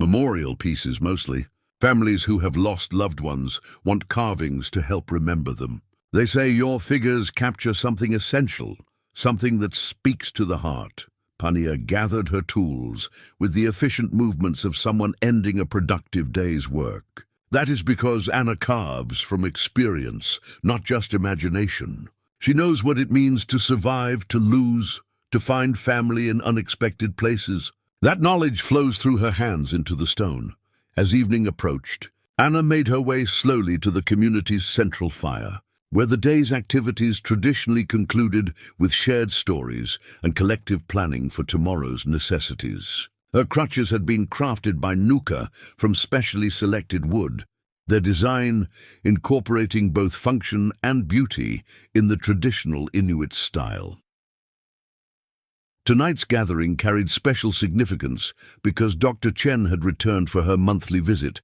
"Memorial pieces, mostly. Families who have lost loved ones want carvings to help remember them. They say your figures capture something essential, something that speaks to the heart." Pania gathered her tools with the efficient movements of someone ending a productive day's work. "That is because Anna carves from experience, not just imagination. She knows what it means to survive, to lose, to find family in unexpected places. That knowledge flows through her hands into the stone." As evening approached, Anna made her way slowly to the community's central fire, where the day's activities traditionally concluded with shared stories and collective planning for tomorrow's necessities. Her crutches had been crafted by Nukka from specially selected wood, their design incorporating both function and beauty in the traditional Inuit style. Tonight's gathering carried special significance because Dr. Chen had returned for her monthly visit,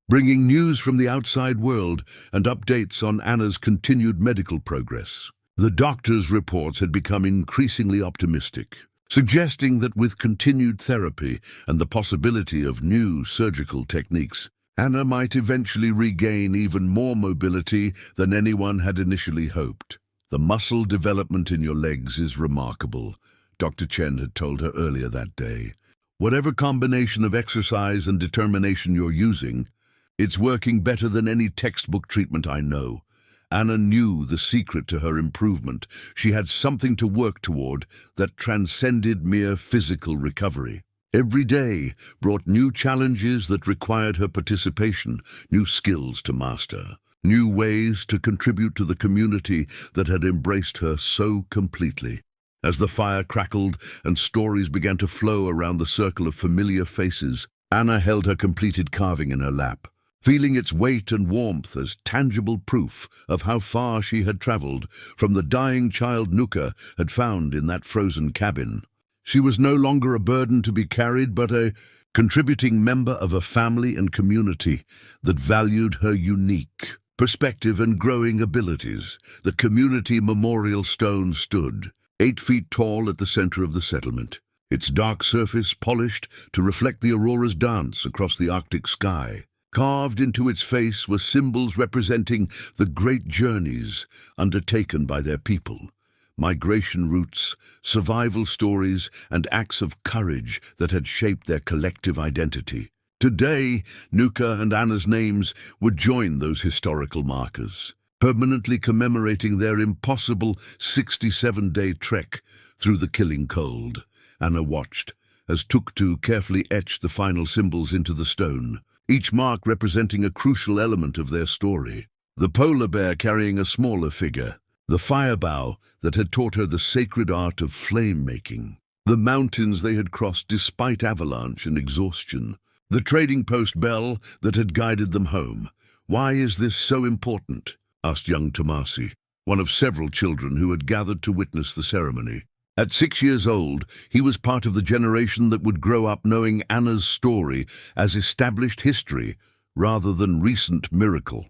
bringing news from the outside world and updates on Anna's continued medical progress. The doctor's reports had become increasingly optimistic, suggesting that with continued therapy and the possibility of new surgical techniques, Anna might eventually regain even more mobility than anyone had initially hoped. "The muscle development in your legs is remarkable," Dr. Chen had told her earlier that day. Whatever combination of exercise and determination you're using, it's working better than any textbook treatment I know. Anna knew the secret to her improvement. She had something to work toward that transcended mere physical recovery. Every day brought new challenges that required her participation, new skills to master, new ways to contribute to the community that had embraced her so completely. As the fire crackled and stories began to flow around the circle of familiar faces, Anna held her completed carving in her lap, feeling its weight and warmth as tangible proof of how far she had traveled from the dying child Nukka had found in that frozen cabin. She was no longer a burden to be carried, but a contributing member of a family and community that valued her unique perspective and growing abilities. The community memorial stone stood, 8 feet tall at the center of the settlement, its dark surface polished to reflect the aurora's dance across the Arctic sky. Carved into its face were symbols representing the great journeys undertaken by their people. Migration routes, survival stories, and acts of courage that had shaped their collective identity. Today, Nukka and Anna's names would join those historical markers, permanently commemorating their impossible 67-day trek through the killing cold. Anna watched as Tuktu carefully etched the final symbols into the stone, each mark representing a crucial element of their story. The polar bear carrying a smaller figure, the fire bow that had taught her the sacred art of flame-making, the mountains they had crossed despite avalanche and exhaustion, the trading post bell that had guided them home. "Why is this so important?" asked young Tomasi, one of several children who had gathered to witness the ceremony. At 6 years old, he was part of the generation that would grow up knowing Anna's story as established history rather than recent miracle.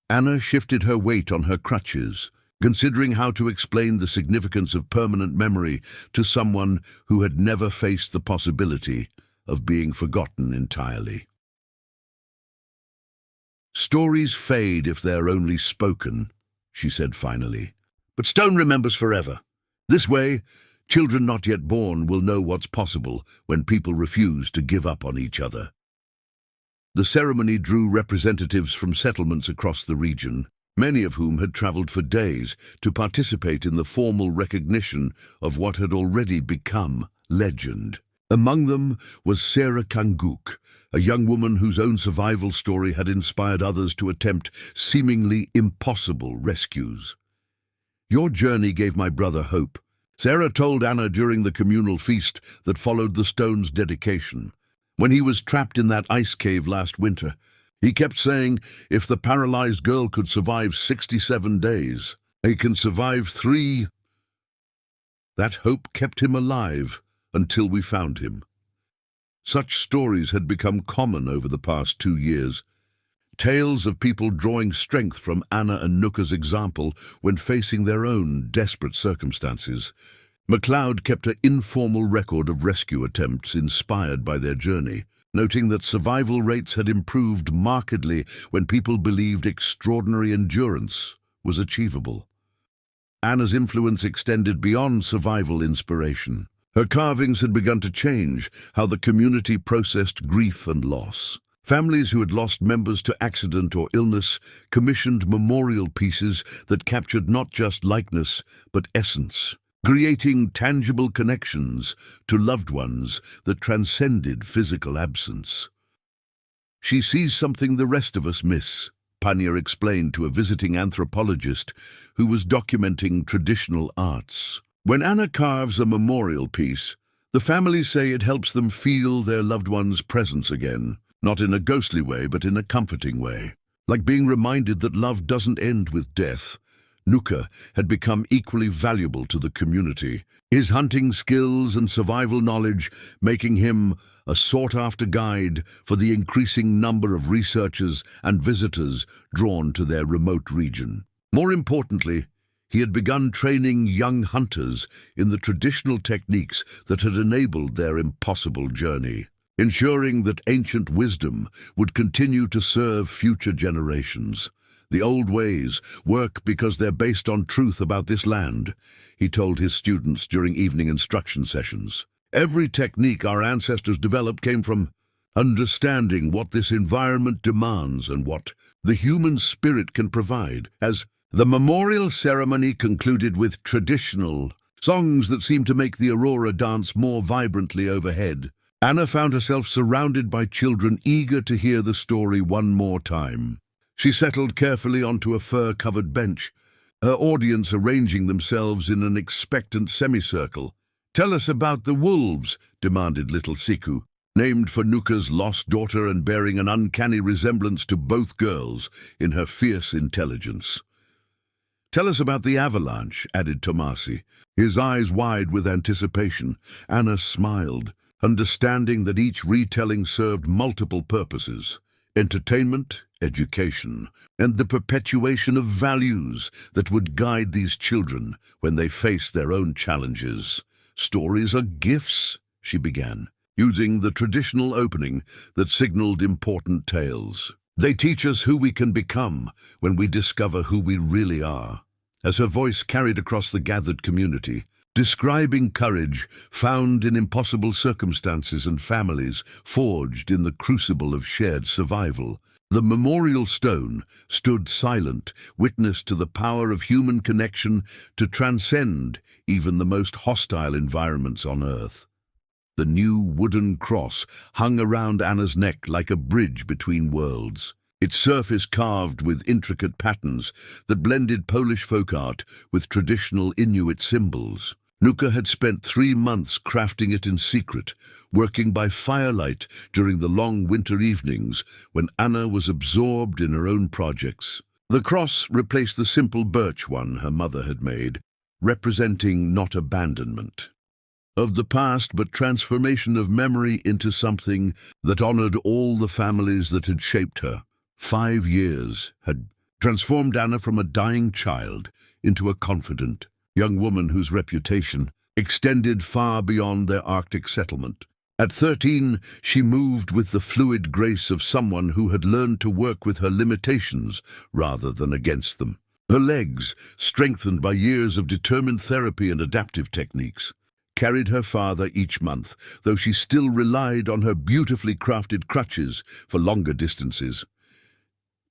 Anna shifted her weight on her crutches, considering how to explain the significance of permanent memory to someone who had never faced the possibility of being forgotten entirely. "Stories fade if they're only spoken," she said finally. "But stone remembers forever. This way, children not yet born will know what's possible when people refuse to give up on each other." The ceremony drew representatives from settlements across the region, many of whom had traveled for days to participate in the formal recognition of what had already become legend. Among them was Sarah Kanguk, a young woman whose own survival story had inspired others to attempt seemingly impossible rescues. "Your journey gave my brother hope," Sarah told Anna during the communal feast that followed the stone's dedication. "When he was trapped in that ice cave last winter, he kept saying, if the paralyzed girl could survive 67 days, he can survive 3. That hope kept him alive until we found him." Such stories had become common over the past 2 years. Tales of people drawing strength from Anna and Nukka's example when facing their own desperate circumstances. MacLeod kept an informal record of rescue attempts inspired by their journey, noting that survival rates had improved markedly when people believed extraordinary endurance was achievable. Anna's influence extended beyond survival inspiration. Her carvings had begun to change how the community processed grief and loss. Families who had lost members to accident or illness commissioned memorial pieces that captured not just likeness, but essence, creating tangible connections to loved ones that transcended physical absence. "She sees something the rest of us miss," Panya explained to a visiting anthropologist who was documenting traditional arts. "When Anna carves a memorial piece, the families say it helps them feel their loved one's presence again. Not in a ghostly way, but in a comforting way. Like being reminded that love doesn't end with death." Nukka had become equally valuable to the community, his hunting skills and survival knowledge making him a sought-after guide for the increasing number of researchers and visitors drawn to their remote region. More importantly, he had begun training young hunters in the traditional techniques that had enabled their impossible journey, ensuring that ancient wisdom would continue to serve future generations. "The old ways work because they're based on truth about this land," he told his students during evening instruction sessions. Every technique our ancestors developed came from understanding what this environment demands and what the human spirit can provide. As the memorial ceremony concluded with traditional songs that seemed to make the aurora dance more vibrantly overhead, Anna found herself surrounded by children eager to hear the story one more time. She settled carefully onto a fur-covered bench, her audience arranging themselves in an expectant semicircle. "Tell us about the wolves," demanded little Siku, named for Nukka's lost daughter and bearing an uncanny resemblance to both girls in her fierce intelligence. "Tell us about the avalanche," added Tomasi, his eyes wide with anticipation. Anna smiled, understanding that each retelling served multiple purposes: entertainment, education, and the perpetuation of values that would guide these children when they face their own challenges. "Stories are gifts," she began, using the traditional opening that signaled important tales. "They teach us who we can become when we discover who we really are." As her voice carried across the gathered community, describing courage found in impossible circumstances and families forged in the crucible of shared survival, the memorial stone stood silent, witness to the power of human connection to transcend even the most hostile environments on Earth. The new wooden cross hung around Anna's neck like a bridge between worlds, its surface carved with intricate patterns that blended Polish folk art with traditional Inuit symbols. Nukka had spent 3 months crafting it in secret, working by firelight during the long winter evenings when Anna was absorbed in her own projects. The cross replaced the simple birch one her mother had made, representing not abandonment of the past, but transformation of memory into something that honored all the families that had shaped her. 5 years had transformed Anna from a dying child into a confident young woman whose reputation extended far beyond their Arctic settlement. At 13, she moved with the fluid grace of someone who had learned to work with her limitations rather than against them. Her legs, strengthened by years of determined therapy and adaptive techniques, carried her farther each month, though she still relied on her beautifully crafted crutches for longer distances.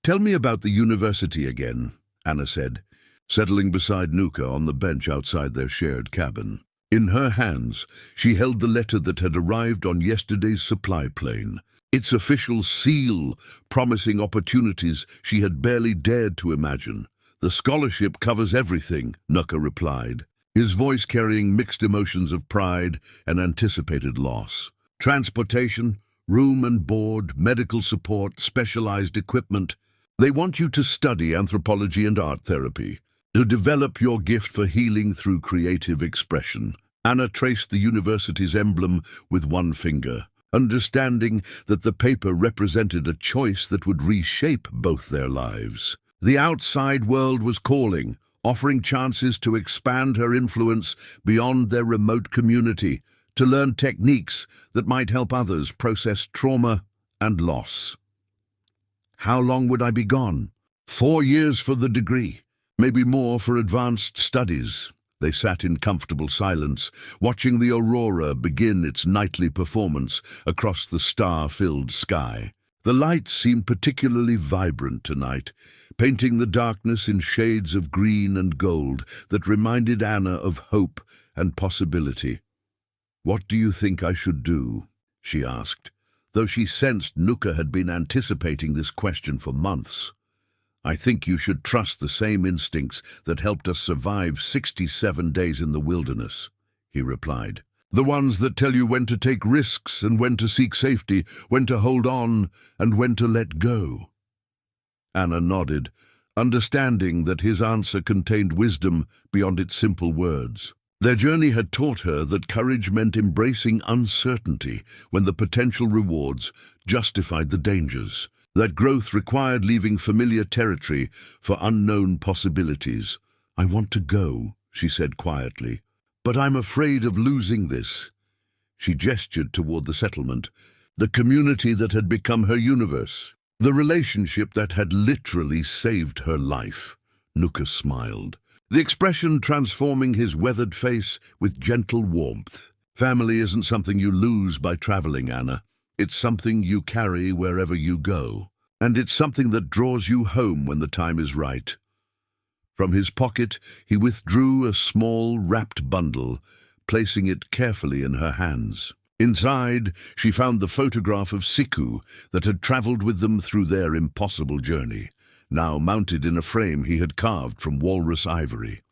"Tell me about the university again," Anna said, settling beside Nukka on the bench outside their shared cabin. In her hands, she held the letter that had arrived on yesterday's supply plane, its official seal promising opportunities she had barely dared to imagine. "The scholarship covers everything," Nukka replied, his voice carrying mixed emotions of pride and anticipated loss. "Transportation, room and board, medical support, specialized equipment. They want you to study anthropology and art therapy, to develop your gift for healing through creative expression." Anna traced the university's emblem with one finger, understanding that the paper represented a choice that would reshape both their lives. The outside world was calling, offering chances to expand her influence beyond their remote community, to learn techniques that might help others process trauma and loss. How long would I be gone? 4 years for the degree, maybe more for advanced studies. They sat in comfortable silence, watching the aurora begin its nightly performance across the star-filled sky. The lights seemed particularly vibrant tonight, painting the darkness in shades of green and gold that reminded Anna of hope and possibility. "What do you think I should do?" she asked, though she sensed Nukka had been anticipating this question for months. "I think you should trust the same instincts that helped us survive 67 days in the wilderness," he replied. "The ones that tell you when to take risks and when to seek safety, when to hold on and when to let go." Anna nodded, understanding that his answer contained wisdom beyond its simple words. Their journey had taught her that courage meant embracing uncertainty when the potential rewards justified the dangers, that growth required leaving familiar territory for unknown possibilities. "I want to go," she said quietly, "but I'm afraid of losing this." She gestured toward the settlement, the community that had become her universe, the relationship that had literally saved her life. Nukka smiled, the expression transforming his weathered face with gentle warmth. Family isn't something you lose by traveling, Anna. It's something you carry wherever you go. And it's something that draws you home when the time is right. From his pocket, he withdrew a small, wrapped bundle, placing it carefully in her hands. Inside, she found the photograph of Siku that had travelled with them through their impossible journey, now mounted in a frame he had carved from walrus ivory.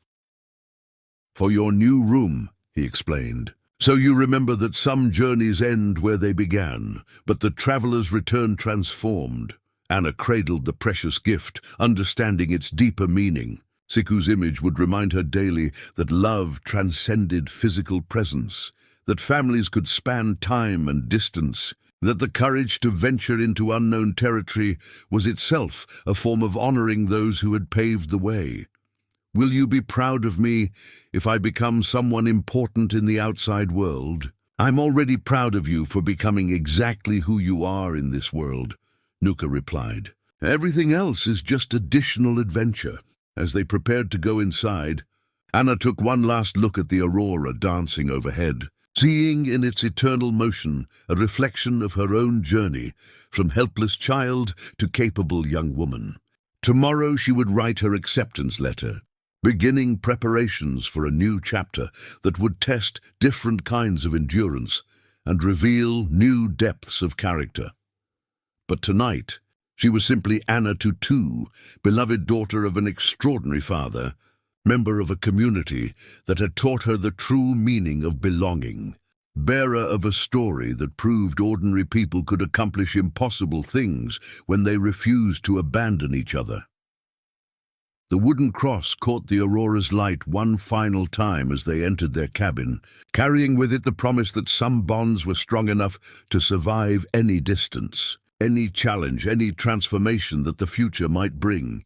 "For your new room," he explained. "So you remember that some journeys end where they began, but the travellers return transformed." Anna cradled the precious gift, understanding its deeper meaning. Siku's image would remind her daily that love transcended physical presence, that families could span time and distance, that the courage to venture into unknown territory was itself a form of honoring those who had paved the way. "Will you be proud of me if I become someone important in the outside world?" "I'm already proud of you for becoming exactly who you are in this world," Nukka replied. "Everything else is just additional adventure." As they prepared to go inside, Anna took one last look at the aurora dancing overhead, seeing in its eternal motion a reflection of her own journey, from helpless child to capable young woman. Tomorrow she would write her acceptance letter, beginning preparations for a new chapter that would test different kinds of endurance and reveal new depths of character. But tonight, she was simply Anna Tutu, beloved daughter of an extraordinary father, member of a community that had taught her the true meaning of belonging, bearer of a story that proved ordinary people could accomplish impossible things when they refused to abandon each other. The wooden cross caught the aurora's light one final time as they entered their cabin, carrying with it the promise that some bonds were strong enough to survive any distance, any challenge, any transformation that the future might bring.